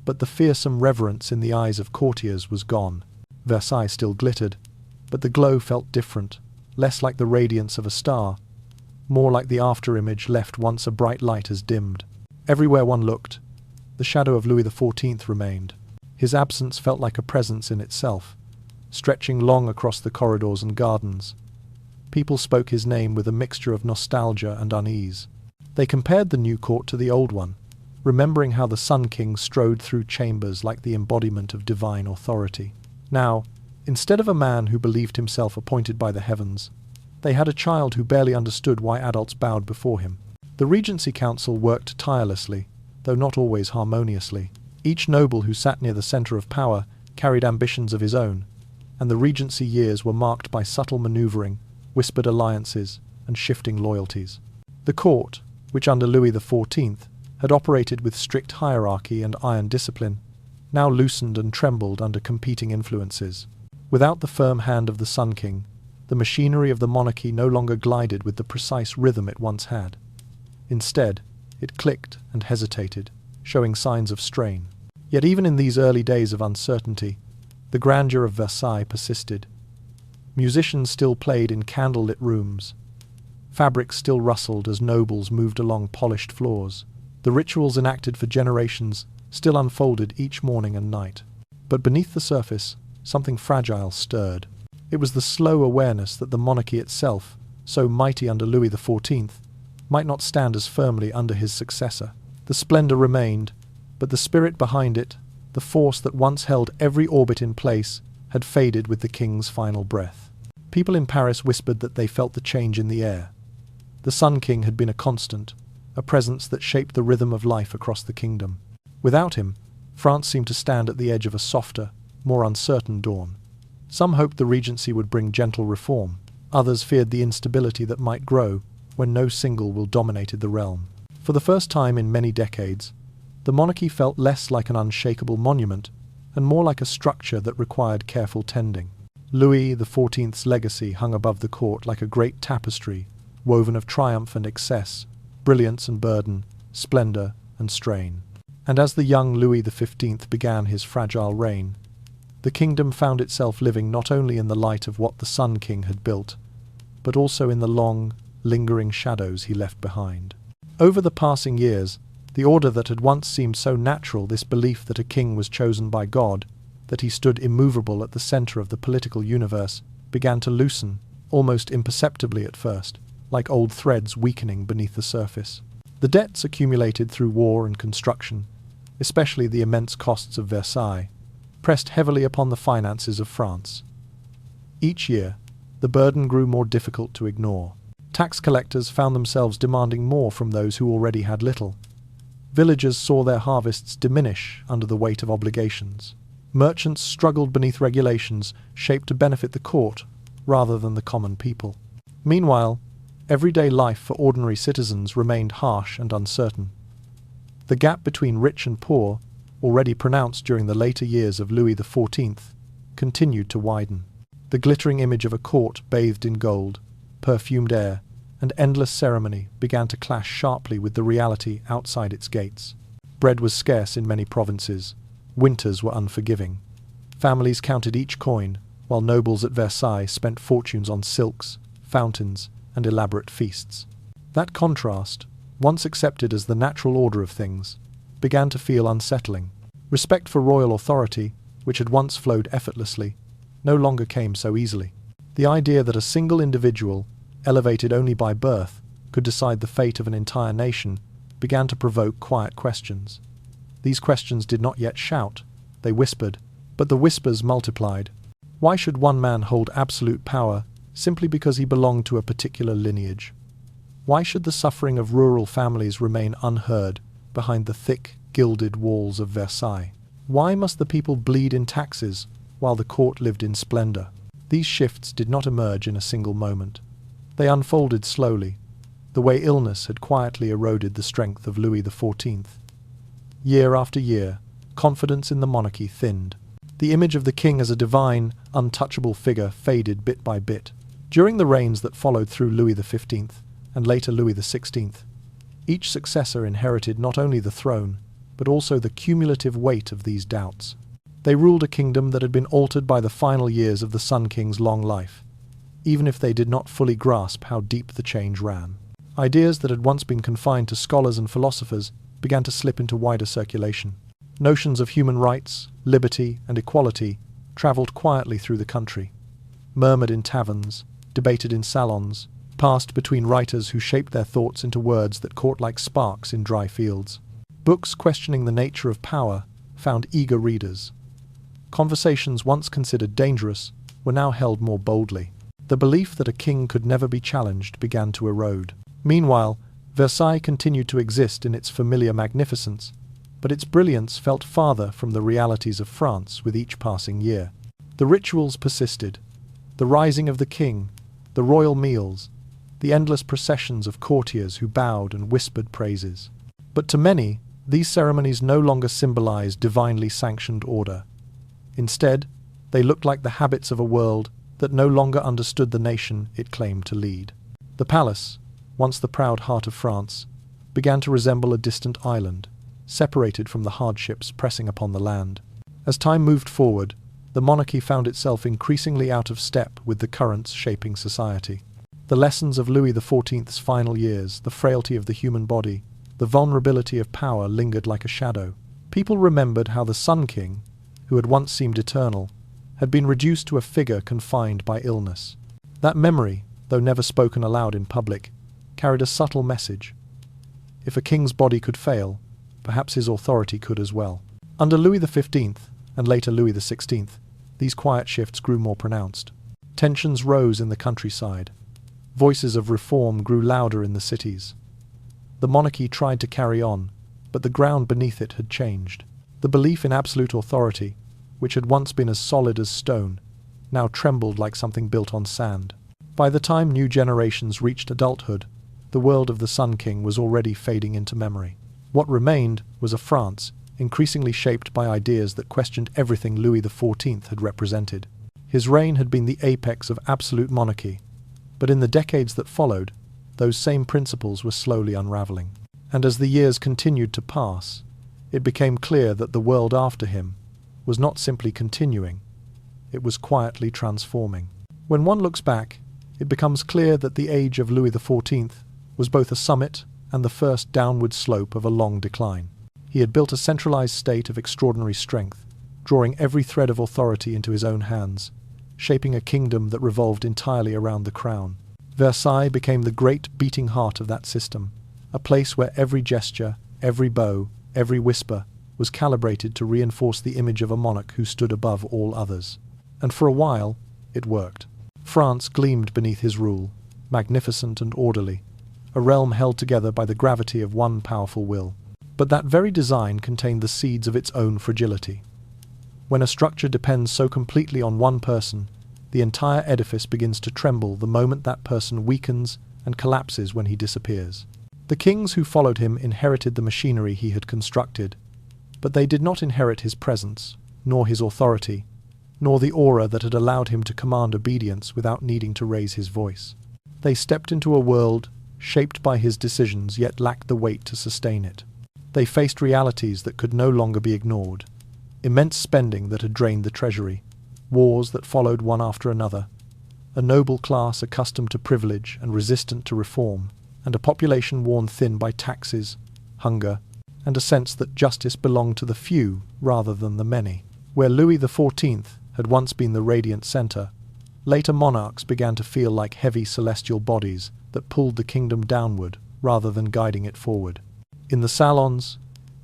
but the fearsome reverence in the eyes of courtiers was gone. Versailles still glittered, but the glow felt different, less like the radiance of a star, more like the after-image left once a bright light has dimmed. Everywhere one looked, the shadow of Louis XIV remained. His absence felt like a presence in itself, stretching long across the corridors and gardens. People spoke his name with a mixture of nostalgia and unease. They compared the new court to the old one, remembering how the Sun King strode through chambers like the embodiment of divine authority. Now, instead of a man who believed himself appointed by the heavens, they had a child who barely understood why adults bowed before him. The Regency Council worked tirelessly, though not always harmoniously. Each noble who sat near the centre of power carried ambitions of his own, and the Regency years were marked by subtle manoeuvring, whispered alliances, and shifting loyalties. The court, which under Louis XIV had operated with strict hierarchy and iron discipline, now loosened and trembled under competing influences. Without the firm hand of the Sun King, the machinery of the monarchy no longer glided with the precise rhythm it once had. Instead, it clicked and hesitated, showing signs of strain. Yet even in these early days of uncertainty, the grandeur of Versailles persisted. Musicians still played in candle-lit rooms. Fabrics still rustled as nobles moved along polished floors. The rituals enacted for generations still unfolded each morning and night. But beneath the surface, something fragile stirred. It was the slow awareness that the monarchy itself, so mighty under Louis XIV, might not stand as firmly under his successor. The splendor remained, but the spirit behind it, the force that once held every orbit in place, had faded with the king's final breath. People in Paris whispered that they felt the change in the air. The Sun King had been a constant, a presence that shaped the rhythm of life across the kingdom. Without him, France seemed to stand at the edge of a softer, more uncertain dawn. Some hoped the Regency would bring gentle reform. Others feared the instability that might grow when no single will dominated the realm. For the first time in many decades, the monarchy felt less like an unshakable monument and more like a structure that required careful tending. Louis XIV's legacy hung above the court like a great tapestry, woven of triumph and excess, brilliance and burden, splendor and strain. And as the young Louis XV began his fragile reign, the kingdom found itself living not only in the light of what the Sun King had built, but also in the long, lingering shadows he left behind. Over the passing years, the order that had once seemed so natural, this belief that a king was chosen by God, that he stood immovable at the center of the political universe, began to loosen, almost imperceptibly at first, like old threads weakening beneath the surface. The debts accumulated through war and construction, especially the immense costs of Versailles, pressed heavily upon the finances of France. Each year, the burden grew more difficult to ignore. Tax collectors found themselves demanding more from those who already had little. Villagers saw their harvests diminish under the weight of obligations. Merchants struggled beneath regulations shaped to benefit the court rather than the common people. Meanwhile, everyday life for ordinary citizens remained harsh and uncertain. The gap between rich and poor, already pronounced during the later years of Louis XIV, continued to widen. The glittering image of a court bathed in gold, perfumed air, and endless ceremony began to clash sharply with the reality outside its gates. Bread was scarce in many provinces. Winters were unforgiving. Families counted each coin, while nobles at Versailles spent fortunes on silks, fountains, and elaborate feasts. That contrast, once accepted as the natural order of things, began to feel unsettling. Respect for royal authority, which had once flowed effortlessly, no longer came so easily. The idea that a single individual, elevated only by birth, could decide the fate of an entire nation began to provoke quiet questions. These questions did not yet shout, they whispered, but the whispers multiplied. Why should one man hold absolute power simply because he belonged to a particular lineage? Why should the suffering of rural families remain unheard behind the thick, gilded walls of Versailles? Why must the people bleed in taxes while the court lived in splendor? These shifts did not emerge in a single moment. They unfolded slowly, the way illness had quietly eroded the strength of Louis XIV. Year after year, confidence in the monarchy thinned. The image of the king as a divine, untouchable figure faded bit by bit. During the reigns that followed through Louis XV and later Louis XVI, each successor inherited not only the throne, but also the cumulative weight of these doubts. They ruled a kingdom that had been altered by the final years of the Sun King's long life, even if they did not fully grasp how deep the change ran. Ideas that had once been confined to scholars and philosophers began to slip into wider circulation. Notions of human rights, liberty, and equality travelled quietly through the country, murmured in taverns, debated in salons, passed between writers who shaped their thoughts into words that caught like sparks in dry fields. Books questioning the nature of power found eager readers. Conversations once considered dangerous were now held more boldly. The belief that a king could never be challenged began to erode. Meanwhile, Versailles continued to exist in its familiar magnificence, but its brilliance felt farther from the realities of France with each passing year. The rituals persisted. The rising of the king, the royal meals, the endless processions of courtiers who bowed and whispered praises. But to many, these ceremonies no longer symbolized divinely sanctioned order. Instead, they looked like the habits of a world that no longer understood the nation it claimed to lead. The palace, once the proud heart of France, began to resemble a distant island, separated from the hardships pressing upon the land. As time moved forward, the monarchy found itself increasingly out of step with the currents shaping society. The lessons of Louis XIV's final years, the frailty of the human body, the vulnerability of power lingered like a shadow. People remembered how the Sun King, who had once seemed eternal, had been reduced to a figure confined by illness. That memory, though never spoken aloud in public, carried a subtle message. If a king's body could fail, perhaps his authority could as well. Under Louis XV and later Louis XVI, these quiet shifts grew more pronounced. Tensions rose in the countryside. Voices of reform grew louder in the cities. The monarchy tried to carry on, but the ground beneath it had changed. The belief in absolute authority, which had once been as solid as stone, now trembled like something built on sand. By the time new generations reached adulthood, the world of the Sun King was already fading into memory. What remained was a France increasingly shaped by ideas that questioned everything Louis XIV had represented. His reign had been the apex of absolute monarchy, but in the decades that followed, those same principles were slowly unraveling. And as the years continued to pass, it became clear that the world after him was not simply continuing, it was quietly transforming. When one looks back, it becomes clear that the age of Louis XIV was both a summit and the first downward slope of a long decline. He had built a centralized state of extraordinary strength, drawing every thread of authority into his own hands, shaping a kingdom that revolved entirely around the crown. Versailles became the great beating heart of that system, a place where every gesture, every bow, every whisper was calibrated to reinforce the image of a monarch who stood above all others. And for a while, it worked. France gleamed beneath his rule, magnificent and orderly, a realm held together by the gravity of one powerful will. But that very design contained the seeds of its own fragility. When a structure depends so completely on one person, the entire edifice begins to tremble the moment that person weakens and collapses when he disappears. The kings who followed him inherited the machinery he had constructed, but they did not inherit his presence, nor his authority, nor the aura that had allowed him to command obedience without needing to raise his voice. They stepped into a world shaped by his decisions yet lacked the weight to sustain it. They faced realities that could no longer be ignored, immense spending that had drained the treasury, wars that followed one after another, a noble class accustomed to privilege and resistant to reform, and a population worn thin by taxes, hunger, and a sense that justice belonged to the few rather than the many. Where Louis XIV had once been the radiant centre, later monarchs began to feel like heavy celestial bodies that pulled the kingdom downward rather than guiding it forward. In the salons,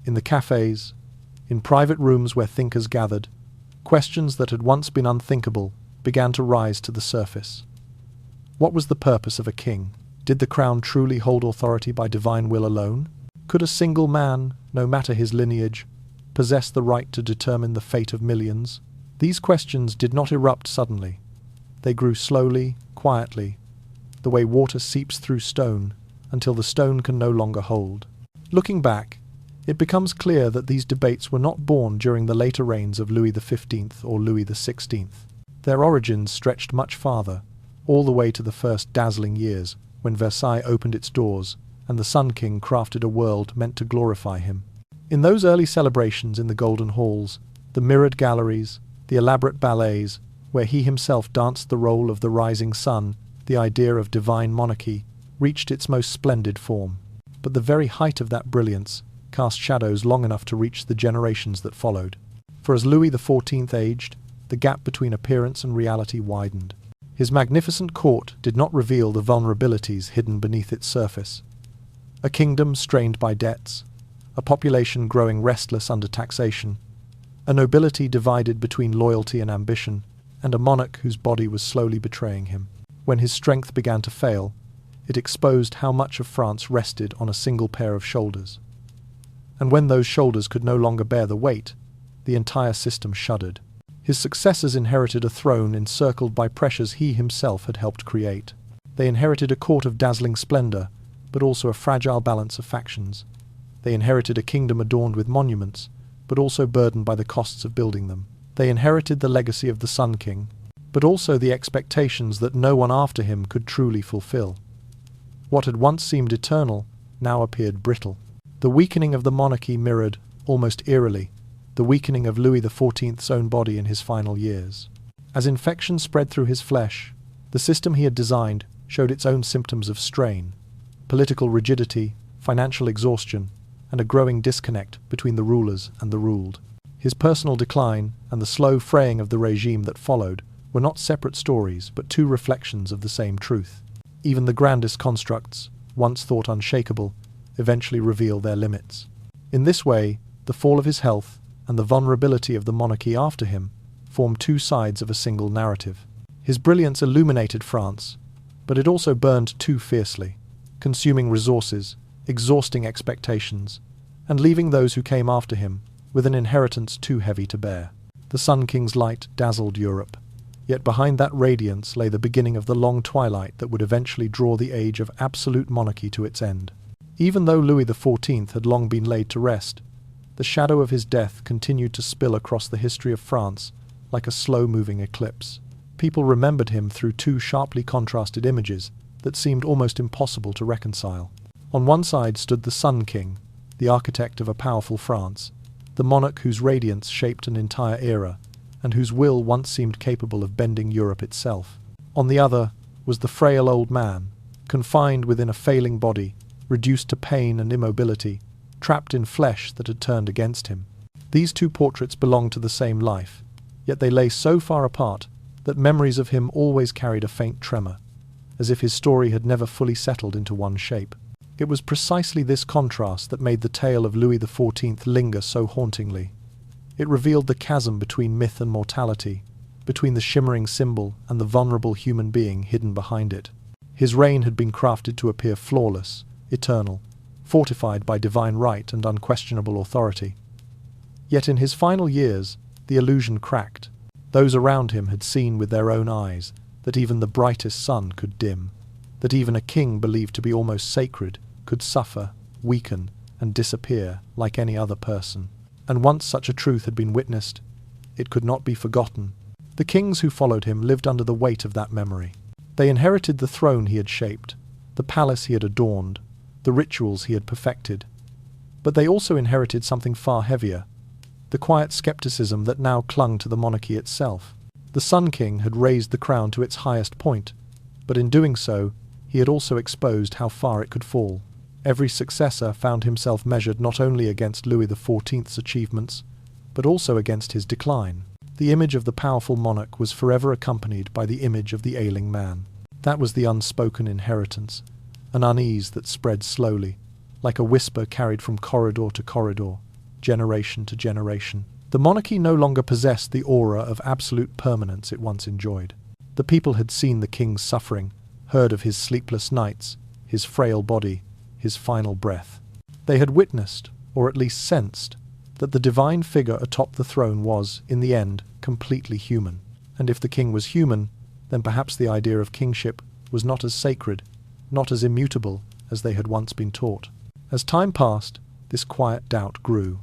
in the cafes, in private rooms where thinkers gathered, questions that had once been unthinkable began to rise to the surface. What was the purpose of a king? Did the crown truly hold authority by divine will alone? Could a single man, no matter his lineage, possess the right to determine the fate of millions? These questions did not erupt suddenly. They grew slowly, quietly, the way water seeps through stone, until the stone can no longer hold. Looking back, it becomes clear that these debates were not born during the later reigns of Louis XV or Louis XVI. Their origins stretched much farther, all the way to the first dazzling years, when Versailles opened its doors and the Sun King crafted a world meant to glorify him. In those early celebrations in the golden halls, the mirrored galleries, the elaborate ballets, where he himself danced the role of the rising sun, the idea of divine monarchy reached its most splendid form. But the very height of that brilliance cast shadows long enough to reach the generations that followed. For as Louis XIV aged, the gap between appearance and reality widened. His magnificent court did not reveal the vulnerabilities hidden beneath its surface. A kingdom strained by debts, a population growing restless under taxation, a nobility divided between loyalty and ambition, and a monarch whose body was slowly betraying him. When his strength began to fail, it exposed how much of France rested on a single pair of shoulders. And when those shoulders could no longer bear the weight, the entire system shuddered. His successors inherited a throne encircled by pressures he himself had helped create. They inherited a court of dazzling splendor, but also a fragile balance of factions. They inherited a kingdom adorned with monuments, but also burdened by the costs of building them. They inherited the legacy of the Sun King, but also the expectations that no one after him could truly fulfill. What had once seemed eternal now appeared brittle. The weakening of the monarchy mirrored, almost eerily, the weakening of Louis XIV's own body in his final years. As infection spread through his flesh, the system he had designed showed its own symptoms of strain: political rigidity, financial exhaustion, and a growing disconnect between the rulers and the ruled. His personal decline and the slow fraying of the regime that followed were not separate stories, but two reflections of the same truth. Even the grandest constructs, once thought unshakable, eventually reveal their limits. In this way, the fall of his health and the vulnerability of the monarchy after him form two sides of a single narrative. His brilliance illuminated France, but it also burned too fiercely, consuming resources, exhausting expectations, and leaving those who came after him with an inheritance too heavy to bear. The Sun King's light dazzled Europe, yet behind that radiance lay the beginning of the long twilight that would eventually draw the age of absolute monarchy to its end. Even though Louis XIV had long been laid to rest, the shadow of his death continued to spill across the history of France like a slow-moving eclipse. People remembered him through two sharply contrasted images that seemed almost impossible to reconcile. On one side stood the Sun King, the architect of a powerful France, the monarch whose radiance shaped an entire era, and whose will once seemed capable of bending Europe itself. On the other was the frail old man, confined within a failing body, reduced to pain and immobility, trapped in flesh that had turned against him. These two portraits belonged to the same life, yet they lay so far apart that memories of him always carried a faint tremor, as if his story had never fully settled into one shape. It was precisely this contrast that made the tale of Louis XIV linger so hauntingly. It revealed the chasm between myth and mortality, between the shimmering symbol and the vulnerable human being hidden behind it. His reign had been crafted to appear flawless, eternal, fortified by divine right and unquestionable authority. Yet in his final years, the illusion cracked. Those around him had seen with their own eyes that even the brightest sun could dim, that even a king believed to be almost sacred could suffer, weaken, and disappear like any other person. And once such a truth had been witnessed, it could not be forgotten. The kings who followed him lived under the weight of that memory. They inherited the throne he had shaped, the palace he had adorned, the rituals he had perfected. But they also inherited something far heavier, the quiet skepticism that now clung to the monarchy itself. The Sun King had raised the crown to its highest point, but in doing so, he had also exposed how far it could fall. Every successor found himself measured not only against Louis XIV's achievements, but also against his decline. The image of the powerful monarch was forever accompanied by the image of the ailing man. That was the unspoken inheritance, an unease that spread slowly, like a whisper carried from corridor to corridor, generation to generation. The monarchy no longer possessed the aura of absolute permanence it once enjoyed. The people had seen the king's suffering, heard of his sleepless nights, his frail body, his final breath. They had witnessed, or at least sensed, that the divine figure atop the throne was, in the end, completely human. And if the king was human, then perhaps the idea of kingship was not as sacred, not as immutable as they had once been taught. As time passed, this quiet doubt grew.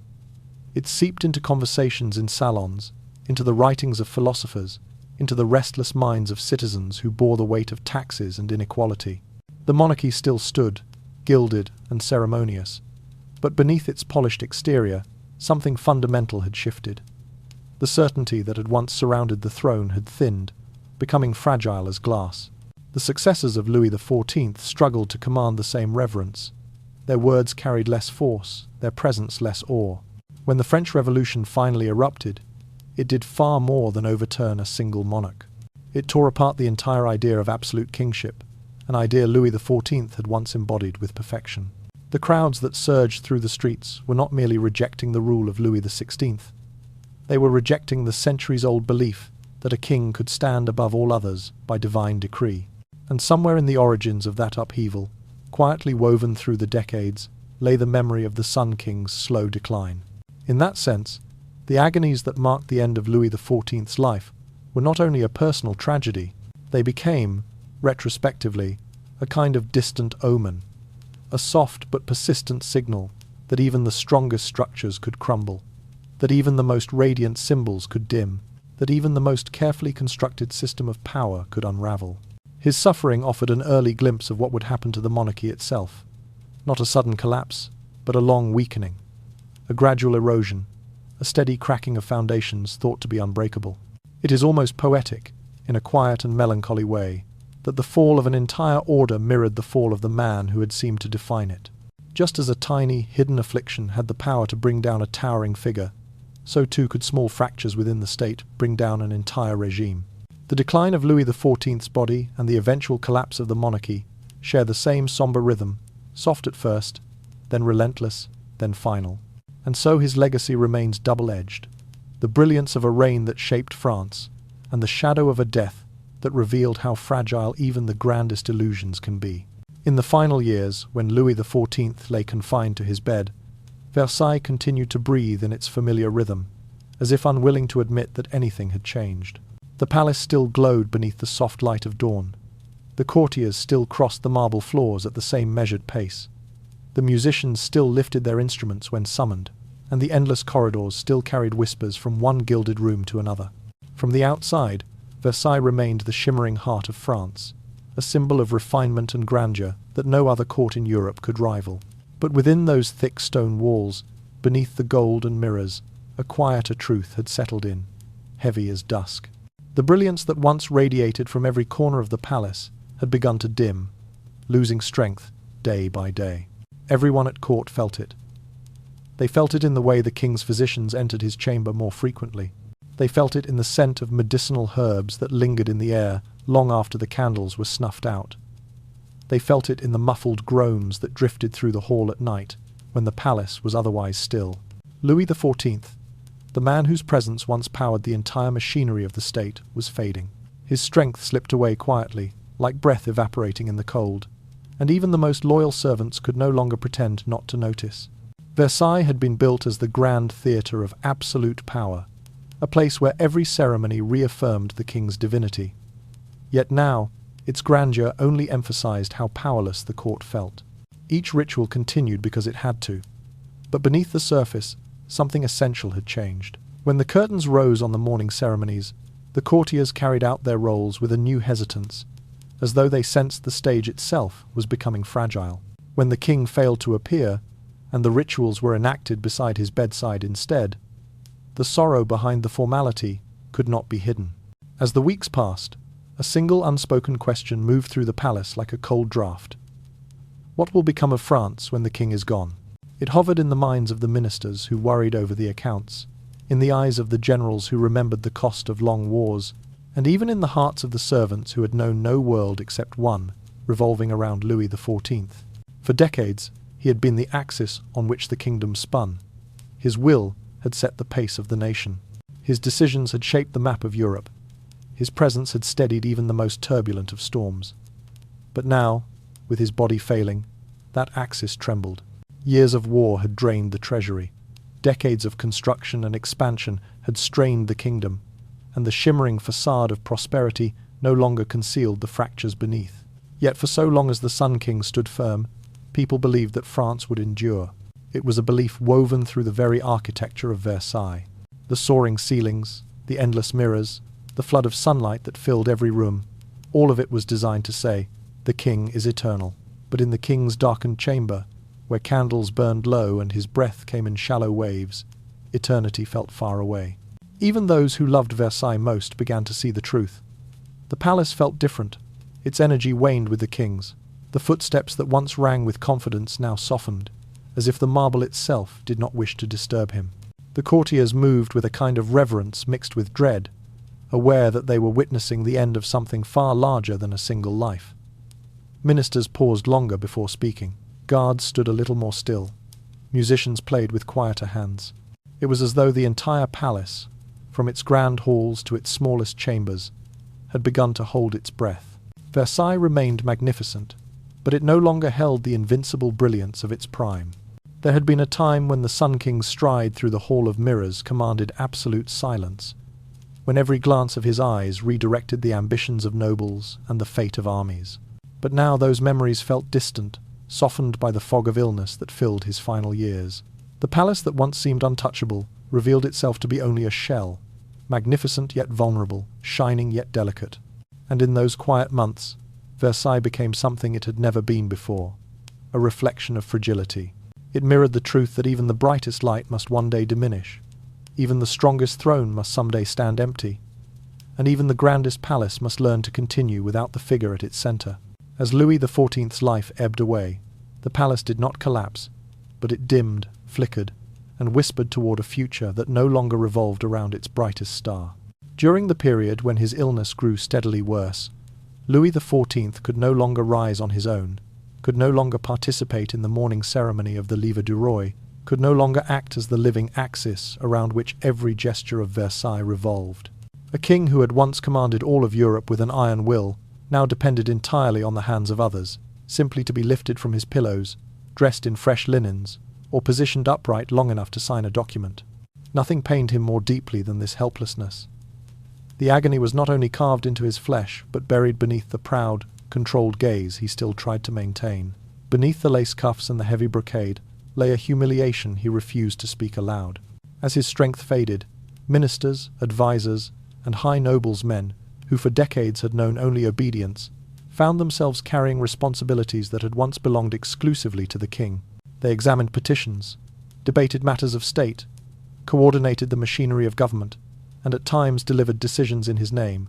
It seeped into conversations in salons, into the writings of philosophers, into the restless minds of citizens who bore the weight of taxes and inequality. The monarchy still stood, gilded and ceremonious, but beneath its polished exterior, something fundamental had shifted. The certainty that had once surrounded the throne had thinned, becoming fragile as glass. The successors of Louis XIV struggled to command the same reverence. Their words carried less force, their presence less awe. When the French Revolution finally erupted, it did far more than overturn a single monarch. It tore apart the entire idea of absolute kingship, an idea Louis XIV had once embodied with perfection. The crowds that surged through the streets were not merely rejecting the rule of Louis XVI. They were rejecting the centuries-old belief that a king could stand above all others by divine decree. And somewhere in the origins of that upheaval, quietly woven through the decades, lay the memory of the Sun King's slow decline. In that sense, the agonies that marked the end of Louis XIV's life were not only a personal tragedy, they became, retrospectively, a kind of distant omen, a soft but persistent signal that even the strongest structures could crumble, that even the most radiant symbols could dim, that even the most carefully constructed system of power could unravel. His suffering offered an early glimpse of what would happen to the monarchy itself. Not a sudden collapse, but a long weakening, a gradual erosion, a steady cracking of foundations thought to be unbreakable. It is almost poetic, in a quiet and melancholy way, that the fall of an entire order mirrored the fall of the man who had seemed to define it. Just as a tiny, hidden affliction had the power to bring down a towering figure, so too could small fractures within the state bring down an entire regime. The decline of Louis XIV's body and the eventual collapse of the monarchy share the same somber rhythm, soft at first, then relentless, then final. And so his legacy remains double-edged, the brilliance of a reign that shaped France, and the shadow of a death that revealed how fragile even the grandest illusions can be. In the final years, when Louis XIV lay confined to his bed, Versailles continued to breathe in its familiar rhythm, as if unwilling to admit that anything had changed. The palace still glowed beneath the soft light of dawn. The courtiers still crossed the marble floors at the same measured pace. The musicians still lifted their instruments when summoned, and the endless corridors still carried whispers from one gilded room to another. From the outside, Versailles remained the shimmering heart of France, a symbol of refinement and grandeur that no other court in Europe could rival. But within those thick stone walls, beneath the gold and mirrors, a quieter truth had settled in, heavy as dusk. The brilliance that once radiated from every corner of the palace had begun to dim, losing strength day by day. Everyone at court felt it. They felt it in the way the king's physicians entered his chamber more frequently. They felt it in the scent of medicinal herbs that lingered in the air long after the candles were snuffed out. They felt it in the muffled groans that drifted through the hall at night when the palace was otherwise still. Louis XIV, the man whose presence once powered the entire machinery of the state, was fading. His strength slipped away quietly, like breath evaporating in the cold, and even the most loyal servants could no longer pretend not to notice. Versailles had been built as the grand theatre of absolute power, a place where every ceremony reaffirmed the king's divinity. Yet now, its grandeur only emphasized how powerless the court felt. Each ritual continued because it had to, but beneath the surface, something essential had changed. When the curtains rose on the morning ceremonies, the courtiers carried out their roles with a new hesitance, as though they sensed the stage itself was becoming fragile. When the king failed to appear, and the rituals were enacted beside his bedside instead, the sorrow behind the formality could not be hidden. As the weeks passed, a single unspoken question moved through the palace like a cold draught. What will become of France when the king is gone? It hovered in the minds of the ministers who worried over the accounts, in the eyes of the generals who remembered the cost of long wars, and even in the hearts of the servants who had known no world except one, revolving around Louis XIV. For decades, he had been the axis on which the kingdom spun. His will had set the pace of the nation. His decisions had shaped the map of Europe. His presence had steadied even the most turbulent of storms. But now, with his body failing, that axis trembled. Years of war had drained the treasury. Decades of construction and expansion had strained the kingdom, and the shimmering facade of prosperity no longer concealed the fractures beneath. Yet for so long as the Sun King stood firm, people believed that France would endure. It was a belief woven through the very architecture of Versailles. The soaring ceilings, the endless mirrors, the flood of sunlight that filled every room, all of it was designed to say, the king is eternal. But in the king's darkened chamber, where candles burned low and his breath came in shallow waves, eternity felt far away. Even those who loved Versailles most began to see the truth. The palace felt different. Its energy waned with the king's. The footsteps that once rang with confidence now softened, as if the marble itself did not wish to disturb him. The courtiers moved with a kind of reverence mixed with dread, aware that they were witnessing the end of something far larger than a single life. Ministers paused longer before speaking. Guards stood a little more still. Musicians played with quieter hands. It was as though the entire palace, from its grand halls to its smallest chambers, had begun to hold its breath. Versailles remained magnificent, but it no longer held the invincible brilliance of its prime. There had been a time when the Sun King's stride through the Hall of Mirrors commanded absolute silence, when every glance of his eyes redirected the ambitions of nobles and the fate of armies. But now those memories felt distant, softened by the fog of illness that filled his final years. The palace that once seemed untouchable revealed itself to be only a shell, magnificent yet vulnerable, shining yet delicate. And in those quiet months, Versailles became something it had never been before, a reflection of fragility. It mirrored the truth that even the brightest light must one day diminish, even the strongest throne must someday stand empty, and even the grandest palace must learn to continue without the figure at its center. As Louis XIV's life ebbed away, the palace did not collapse, but it dimmed, flickered, and whispered toward a future that no longer revolved around its brightest star. During the period when his illness grew steadily worse, Louis XIV could no longer rise on his own, could no longer participate in the mourning ceremony of the Lever du Roi, could no longer act as the living axis around which every gesture of Versailles revolved. A king who had once commanded all of Europe with an iron will now depended entirely on the hands of others, simply to be lifted from his pillows, dressed in fresh linens, or positioned upright long enough to sign a document. Nothing pained him more deeply than this helplessness. The agony was not only carved into his flesh, but buried beneath the proud, controlled gaze he still tried to maintain. Beneath the lace cuffs and the heavy brocade lay a humiliation he refused to speak aloud. As his strength faded, ministers, advisers, and high nobles men, who for decades had known only obedience, found themselves carrying responsibilities that had once belonged exclusively to the king. They examined petitions, debated matters of state, coordinated the machinery of government, and at times delivered decisions in his name,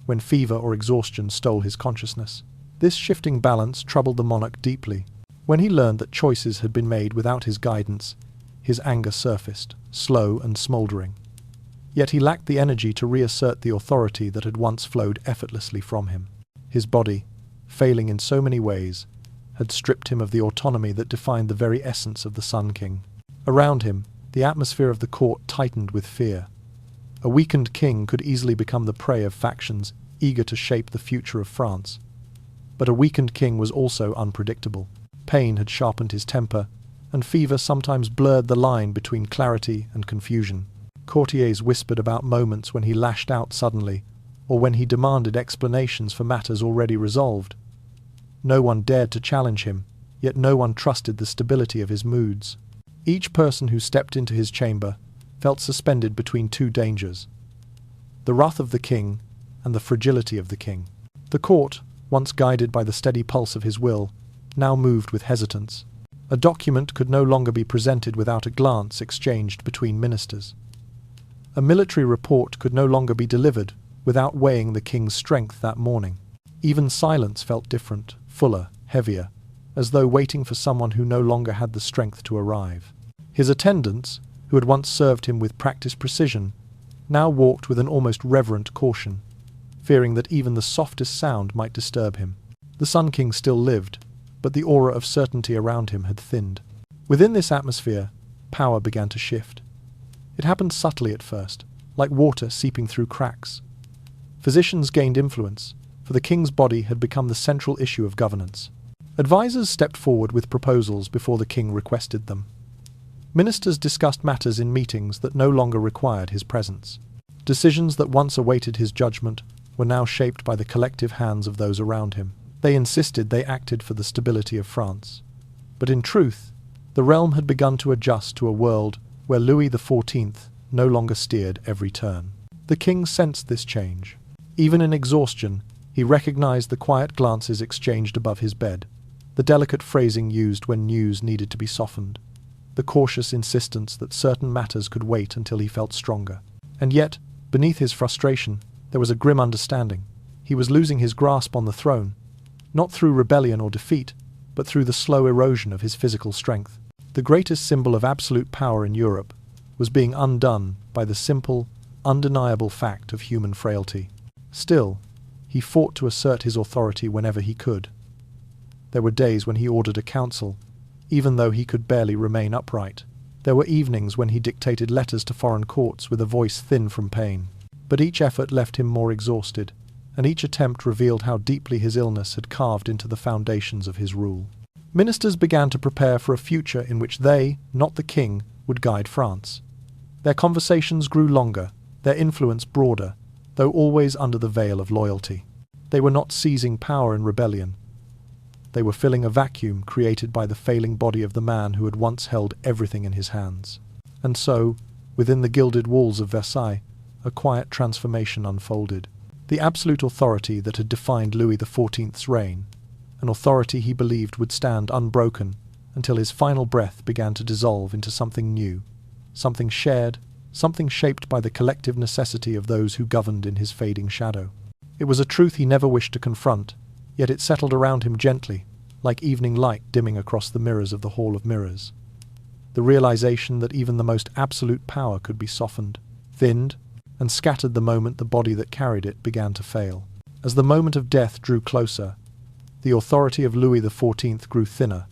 when fever or exhaustion stole his consciousness. This shifting balance troubled the monarch deeply. When he learned that choices had been made without his guidance, his anger surfaced, slow and smouldering. Yet he lacked the energy to reassert the authority that had once flowed effortlessly from him. His body, failing in so many ways, had stripped him of the autonomy that defined the very essence of the Sun King. Around him, the atmosphere of the court tightened with fear. A weakened king could easily become the prey of factions eager to shape the future of France. But a weakened king was also unpredictable. Pain had sharpened his temper, and fever sometimes blurred the line between clarity and confusion. Courtiers whispered about moments when he lashed out suddenly, or when he demanded explanations for matters already resolved. No one dared to challenge him, yet no one trusted the stability of his moods. Each person who stepped into his chamber felt suspended between two dangers: the wrath of the king and the fragility of the king. The court, once guided by the steady pulse of his will, now moved with hesitance. A document could no longer be presented without a glance exchanged between ministers. A military report could no longer be delivered without weighing the king's strength that morning. Even silence felt different, fuller, heavier, as though waiting for someone who no longer had the strength to arrive. His attendants, who had once served him with practiced precision, now walked with an almost reverent caution, fearing that even the softest sound might disturb him. The Sun King still lived, but the aura of certainty around him had thinned. Within this atmosphere, power began to shift. It happened subtly at first, like water seeping through cracks. Physicians gained influence, for the king's body had become the central issue of governance. Advisors stepped forward with proposals before the king requested them. Ministers discussed matters in meetings that no longer required his presence. Decisions that once awaited his judgment were now shaped by the collective hands of those around him. They insisted they acted for the stability of France. But in truth, the realm had begun to adjust to a world where Louis XIV no longer steered every turn. The king sensed this change. Even in exhaustion, he recognized the quiet glances exchanged above his bed, the delicate phrasing used when news needed to be softened, the cautious insistence that certain matters could wait until he felt stronger. And yet, beneath his frustration, there was a grim understanding. He was losing his grasp on the throne, not through rebellion or defeat, but through the slow erosion of his physical strength. The greatest symbol of absolute power in Europe was being undone by the simple, undeniable fact of human frailty. Still, he fought to assert his authority whenever he could. There were days when he ordered a council, even though he could barely remain upright. There were evenings when he dictated letters to foreign courts with a voice thin from pain. But each effort left him more exhausted, and each attempt revealed how deeply his illness had carved into the foundations of his rule. Ministers began to prepare for a future in which they, not the king, would guide France. Their conversations grew longer, their influence broader, though always under the veil of loyalty. They were not seizing power in rebellion. They were filling a vacuum created by the failing body of the man who had once held everything in his hands. And so, within the gilded walls of Versailles, a quiet transformation unfolded. The absolute authority that had defined Louis XIV's reign, an authority he believed would stand unbroken until his final breath began to dissolve into something new, something shared, something shaped by the collective necessity of those who governed in his fading shadow. It was a truth he never wished to confront, yet it settled around him gently, like evening light dimming across the mirrors of the Hall of Mirrors. The realization that even the most absolute power could be softened, thinned, and scattered the moment the body that carried it began to fail. As the moment of death drew closer, the authority of Louis XIV grew thinner,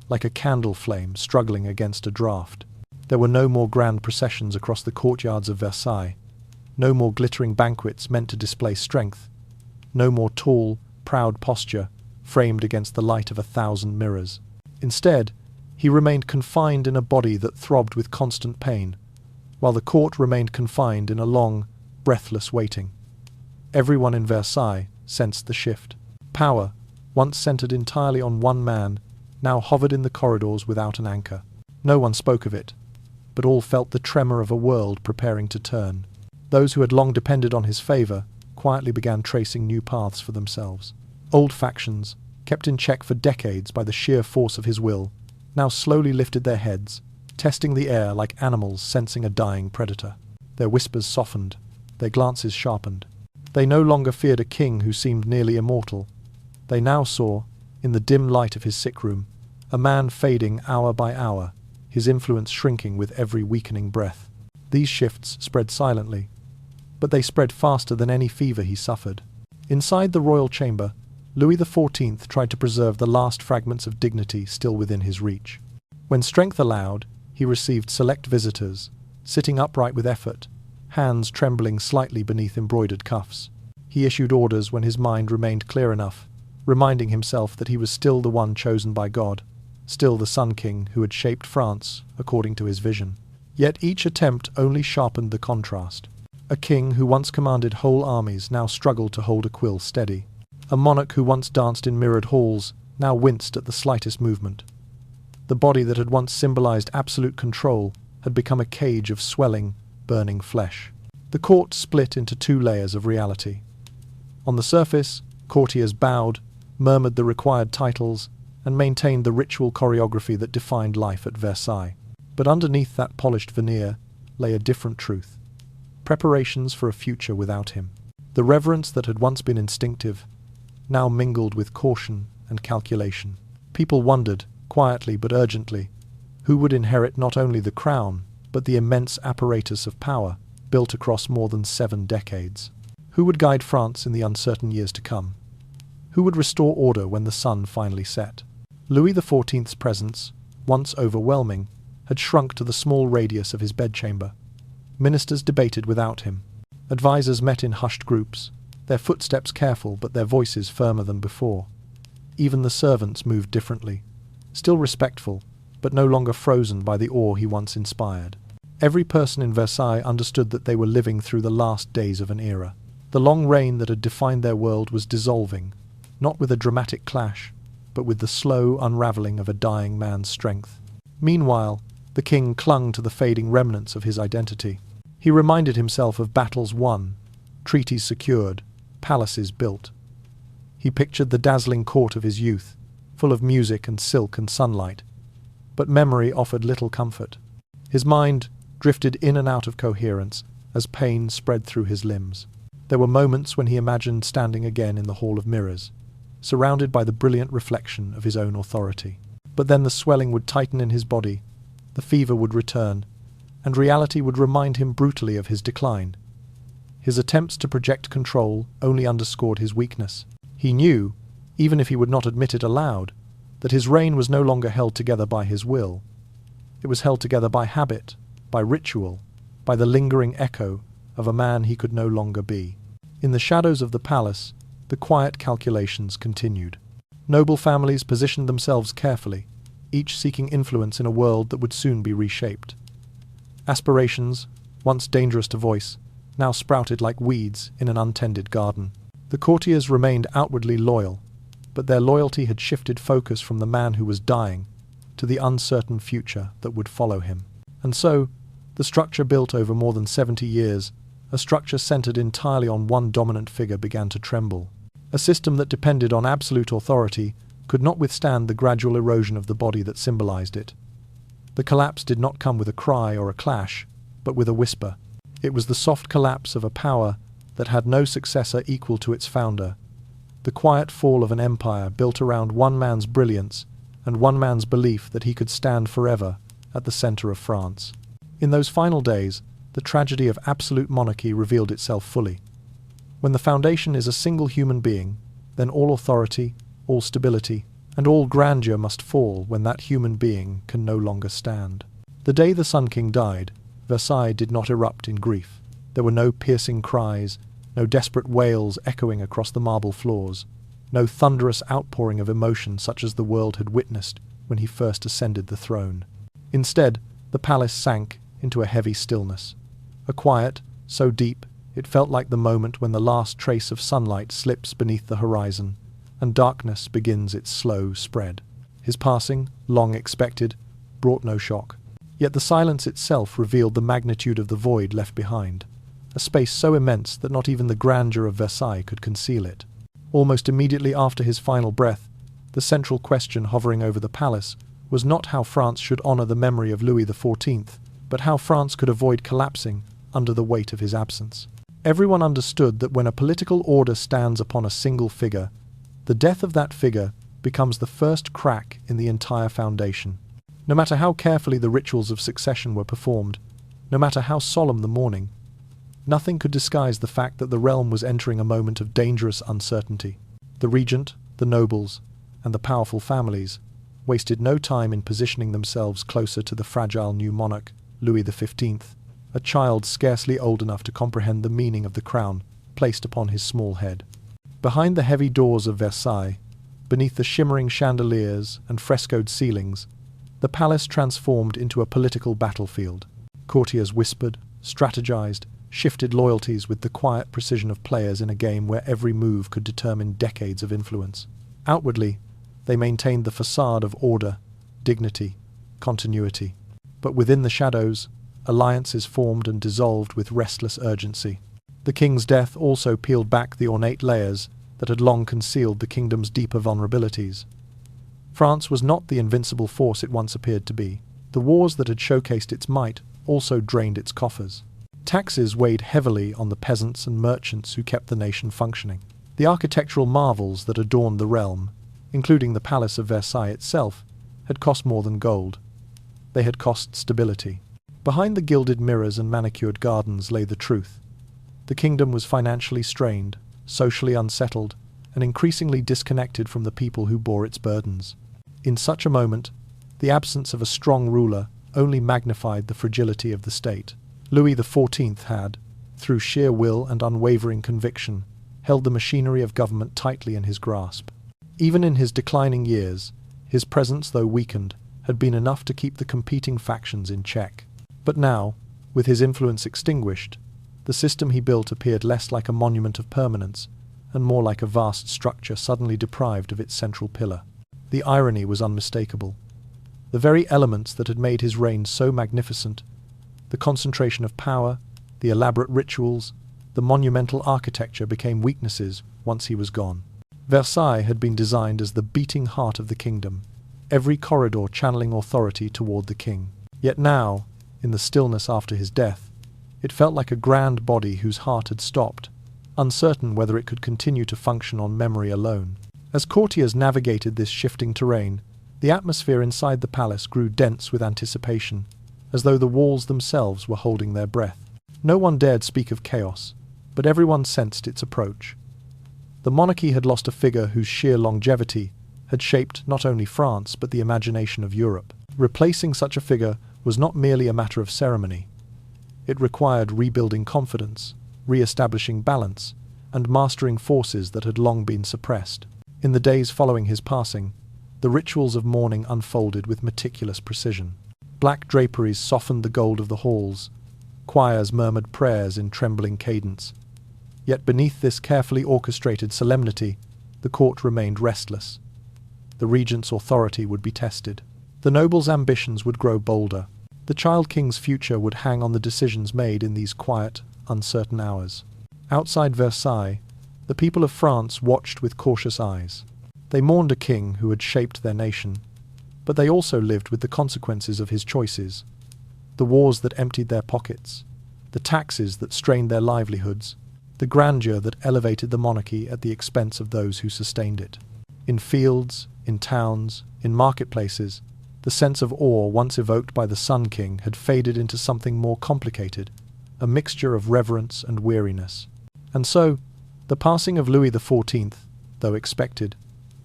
like a candle flame struggling against a draught. There were no more grand processions across the courtyards of Versailles, no more glittering banquets meant to display strength, no more tall, proud posture framed against the light of 1,000 mirrors. Instead, he remained confined in a body that throbbed with constant pain, while the court remained confined in a long, breathless waiting. Everyone in Versailles sensed the shift. Power, once centered entirely on one man, now hovered in the corridors without an anchor. No one spoke of it, but all felt the tremor of a world preparing to turn. Those who had long depended on his favor quietly began tracing new paths for themselves. Old factions, kept in check for decades by the sheer force of his will, now slowly lifted their heads, testing the air like animals sensing a dying predator. Their whispers softened, their glances sharpened. They no longer feared a king who seemed nearly immortal. They now saw, in the dim light of his sick room, a man fading hour by hour, his influence shrinking with every weakening breath. These shifts spread silently, but they spread faster than any fever he suffered. Inside the royal chamber, Louis XIV tried to preserve the last fragments of dignity still within his reach. When strength allowed, he received select visitors, sitting upright with effort, hands trembling slightly beneath embroidered cuffs. He issued orders when his mind remained clear enough, reminding himself that he was still the one chosen by God, still the Sun King who had shaped France according to his vision. Yet each attempt only sharpened the contrast. A king who once commanded whole armies now struggled to hold a quill steady. A monarch who once danced in mirrored halls now winced at the slightest movement. The body that had once symbolized absolute control had become a cage of swelling, burning flesh. The court split into two layers of reality. On the surface, courtiers bowed, murmured the required titles, and maintained the ritual choreography that defined life at Versailles. But underneath that polished veneer lay a different truth. Preparations for a future without him. The reverence that had once been instinctive now mingled with caution and calculation. People wondered, quietly but urgently, who would inherit not only the crown, but the immense apparatus of power built across more than 7 decades. Who would guide France in the uncertain years to come? Who would restore order when the sun finally set? Louis XIV's presence, once overwhelming, had shrunk to the small radius of his bedchamber. Ministers debated without him. Advisers met in hushed groups, their footsteps careful but their voices firmer than before. Even the servants moved differently, still respectful, but no longer frozen by the awe he once inspired. Every person in Versailles understood that they were living through the last days of an era. The long reign that had defined their world was dissolving, not with a dramatic clash, but with the slow unraveling of a dying man's strength. Meanwhile, the king clung to the fading remnants of his identity. He reminded himself of battles won, treaties secured, palaces built. He pictured the dazzling court of his youth, full of music and silk and sunlight. But memory offered little comfort. His mind drifted in and out of coherence as pain spread through his limbs. There were moments when he imagined standing again in the Hall of Mirrors, surrounded by the brilliant reflection of his own authority. But then the swelling would tighten in his body, the fever would return, and reality would remind him brutally of his decline. His attempts to project control only underscored his weakness. He knew, even if he would not admit it aloud, that his reign was no longer held together by his will. It was held together by habit, by ritual, by the lingering echo of a man he could no longer be. In the shadows of the palace, the quiet calculations continued. Noble families positioned themselves carefully, each seeking influence in a world that would soon be reshaped. Aspirations, once dangerous to voice, now sprouted like weeds in an untended garden. The courtiers remained outwardly loyal, but their loyalty had shifted focus from the man who was dying to the uncertain future that would follow him. And so, the structure built over more than 70 years, a structure centered entirely on one dominant figure, began to tremble. A system that depended on absolute authority could not withstand the gradual erosion of the body that symbolized it. The collapse did not come with a cry or a clash, but with a whisper. It was the soft collapse of a power that had no successor equal to its founder, the quiet fall of an empire built around one man's brilliance and one man's belief that he could stand forever at the center of France. In those final days, the tragedy of absolute monarchy revealed itself fully. When the foundation is a single human being, then all authority, all stability, and all grandeur must fall when that human being can no longer stand. The day the Sun King died, Versailles did not erupt in grief. There were no piercing cries, no desperate wails echoing across the marble floors, no thunderous outpouring of emotion such as the world had witnessed when he first ascended the throne. Instead, the palace sank into a heavy stillness, a quiet so deep it felt like the moment when the last trace of sunlight slips beneath the horizon and darkness begins its slow spread. His passing, long expected, brought no shock. Yet the silence itself revealed the magnitude of the void left behind, a space so immense that not even the grandeur of Versailles could conceal it. Almost immediately after his final breath, the central question hovering over the palace was not how France should honor the memory of Louis XIV, but how France could avoid collapsing under the weight of his absence. Everyone understood that when a political order stands upon a single figure, the death of that figure becomes the first crack in the entire foundation. No matter how carefully the rituals of succession were performed, no matter how solemn the mourning, nothing could disguise the fact that the realm was entering a moment of dangerous uncertainty. The regent, the nobles, and the powerful families wasted no time in positioning themselves closer to the fragile new monarch, Louis XV, a child scarcely old enough to comprehend the meaning of the crown placed upon his small head. Behind the heavy doors of Versailles, beneath the shimmering chandeliers and frescoed ceilings, the palace transformed into a political battlefield. Courtiers whispered, strategized, shifted loyalties with the quiet precision of players in a game where every move could determine decades of influence. Outwardly, they maintained the facade of order, dignity, continuity. But within the shadows, alliances formed and dissolved with restless urgency. The king's death also peeled back the ornate layers that had long concealed the kingdom's deeper vulnerabilities. France was not the invincible force it once appeared to be. The wars that had showcased its might also drained its coffers. Taxes weighed heavily on the peasants and merchants who kept the nation functioning. The architectural marvels that adorned the realm, including the Palace of Versailles itself, had cost more than gold. They had cost stability. Behind the gilded mirrors and manicured gardens lay the truth. The kingdom was financially strained, socially unsettled, and increasingly disconnected from the people who bore its burdens. In such a moment, the absence of a strong ruler only magnified the fragility of the state. Louis XIV had, through sheer will and unwavering conviction, held the machinery of government tightly in his grasp. Even in his declining years, his presence, though weakened, had been enough to keep the competing factions in check. But now, with his influence extinguished, the system he built appeared less like a monument of permanence and more like a vast structure suddenly deprived of its central pillar. The irony was unmistakable. The very elements that had made his reign so magnificent, the concentration of power, the elaborate rituals, the monumental architecture, became weaknesses once he was gone. Versailles had been designed as the beating heart of the kingdom, every corridor channeling authority toward the king. Yet now, in the stillness after his death, it felt like a grand body whose heart had stopped, uncertain whether it could continue to function on memory alone. As courtiers navigated this shifting terrain, the atmosphere inside the palace grew dense with anticipation, as though the walls themselves were holding their breath. No one dared speak of chaos, but everyone sensed its approach. The monarchy had lost a figure whose sheer longevity had shaped not only France but the imagination of Europe. Replacing such a figure was not merely a matter of ceremony. It required rebuilding confidence, re-establishing balance, and mastering forces that had long been suppressed. In the days following his passing, the rituals of mourning unfolded with meticulous precision. Black draperies softened the gold of the halls, choirs murmured prayers in trembling cadence. Yet beneath this carefully orchestrated solemnity, the court remained restless. The regent's authority would be tested. The nobles' ambitions would grow bolder. The child king's future would hang on the decisions made in these quiet, uncertain hours. Outside Versailles, the people of France watched with cautious eyes. They mourned a king who had shaped their nation, but they also lived with the consequences of his choices. The wars that emptied their pockets, the taxes that strained their livelihoods, the grandeur that elevated the monarchy at the expense of those who sustained it. In fields, in towns, in marketplaces, the sense of awe once evoked by the Sun King had faded into something more complicated, a mixture of reverence and weariness. And so, the passing of Louis XIV, though expected,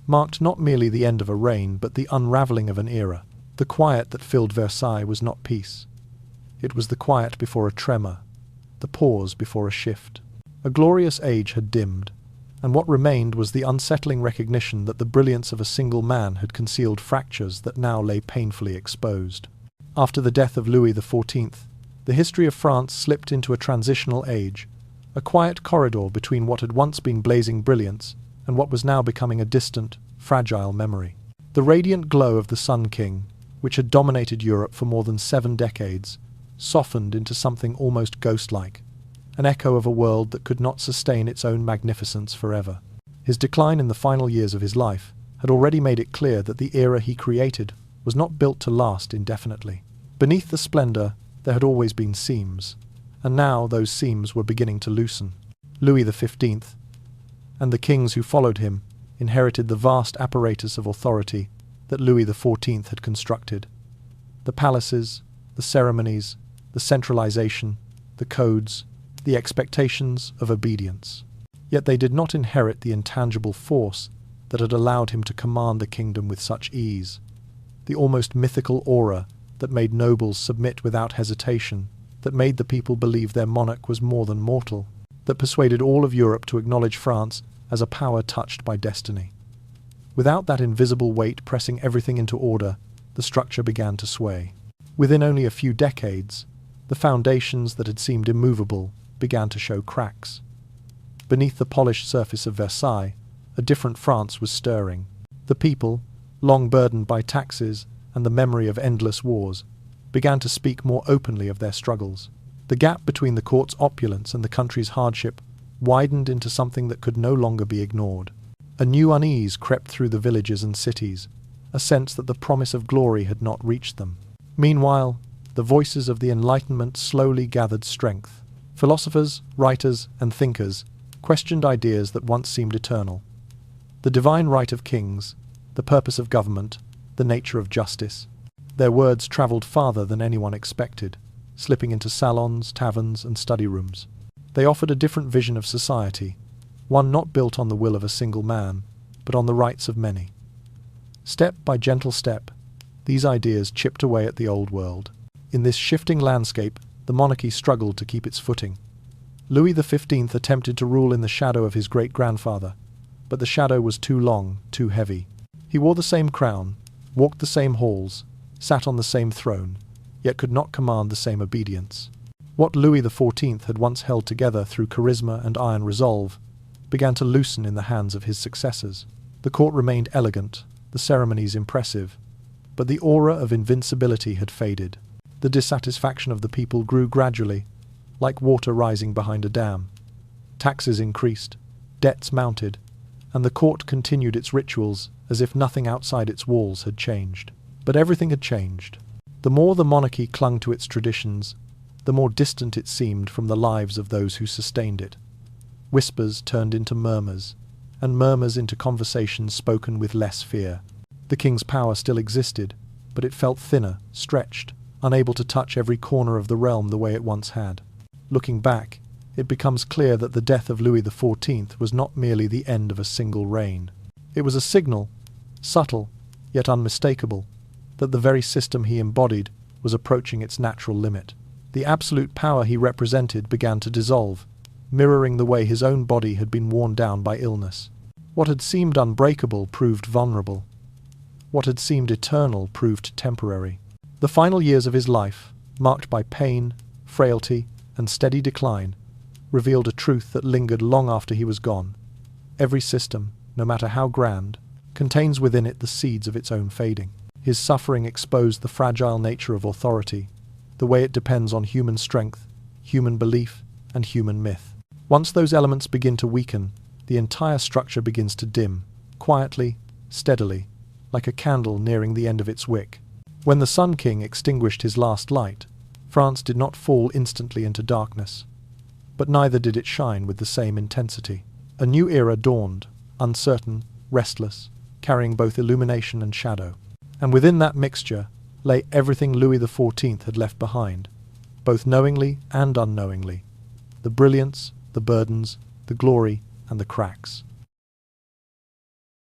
marked not merely the end of a reign but the unraveling of an era. The quiet that filled Versailles was not peace. It was the quiet before a tremor, the pause before a shift. A glorious age had dimmed, and what remained was the unsettling recognition that the brilliance of a single man had concealed fractures that now lay painfully exposed. After the death of Louis XIV, the history of France slipped into a transitional age, a quiet corridor between what had once been blazing brilliance and what was now becoming a distant, fragile memory. The radiant glow of the Sun King, which had dominated Europe for more than 7 decades, softened into something almost ghost-like, an echo of a world that could not sustain its own magnificence forever. His decline in the final years of his life had already made it clear that the era he created was not built to last indefinitely. Beneath the splendor, there had always been seams, and now those seams were beginning to loosen. Louis XV, and the kings who followed him, inherited the vast apparatus of authority that Louis XIV had constructed. The palaces, the ceremonies, the centralization, the codes, the expectations of obedience. Yet they did not inherit the intangible force that had allowed him to command the kingdom with such ease, the almost mythical aura that made nobles submit without hesitation, that made the people believe their monarch was more than mortal, that persuaded all of Europe to acknowledge France as a power touched by destiny. Without that invisible weight pressing everything into order, the structure began to sway. Within only a few decades, the foundations that had seemed immovable began to show cracks. Beneath the polished surface of Versailles, a different France was stirring. The people, long burdened by taxes and the memory of endless wars, began to speak more openly of their struggles. The gap between the court's opulence and the country's hardship widened into something that could no longer be ignored. A new unease crept through the villages and cities, a sense that the promise of glory had not reached them. Meanwhile, the voices of the Enlightenment slowly gathered strength. Philosophers, writers, and thinkers questioned ideas that once seemed eternal. The divine right of kings, the purpose of government, the nature of justice. Their words travelled farther than anyone expected, slipping into salons, taverns, and study rooms. They offered a different vision of society, one not built on the will of a single man, but on the rights of many. Step by gentle step, these ideas chipped away at the old world. In this shifting landscape, the monarchy struggled to keep its footing. Louis XV attempted to rule in the shadow of his great-grandfather, but the shadow was too long, too heavy. He wore the same crown, walked the same halls, sat on the same throne, yet could not command the same obedience. What Louis XIV had once held together through charisma and iron resolve began to loosen in the hands of his successors. The court remained elegant, the ceremonies impressive, but the aura of invincibility had faded. The dissatisfaction of the people grew gradually, like water rising behind a dam. Taxes increased, debts mounted, and the court continued its rituals as if nothing outside its walls had changed. But everything had changed. The more the monarchy clung to its traditions, the more distant it seemed from the lives of those who sustained it. Whispers turned into murmurs, and murmurs into conversations spoken with less fear. The king's power still existed, but it felt thinner, stretched, unable to touch every corner of the realm the way it once had. Looking back, it becomes clear that the death of Louis XIV was not merely the end of a single reign. It was a signal, subtle, yet unmistakable, that the very system he embodied was approaching its natural limit. The absolute power he represented began to dissolve, mirroring the way his own body had been worn down by illness. What had seemed unbreakable proved vulnerable. What had seemed eternal proved temporary. The final years of his life, marked by pain, frailty, and steady decline, revealed a truth that lingered long after he was gone. Every system, no matter how grand, contains within it the seeds of its own fading. His suffering exposed the fragile nature of authority, the way it depends on human strength, human belief, and human myth. Once those elements begin to weaken, the entire structure begins to dim, quietly, steadily, like a candle nearing the end of its wick. When the Sun King extinguished his last light, France did not fall instantly into darkness, but neither did it shine with the same intensity. A new era dawned, uncertain, restless, carrying both illumination and shadow. And within that mixture lay everything Louis XIV had left behind, both knowingly and unknowingly: the brilliance, the burdens, the glory, and the cracks.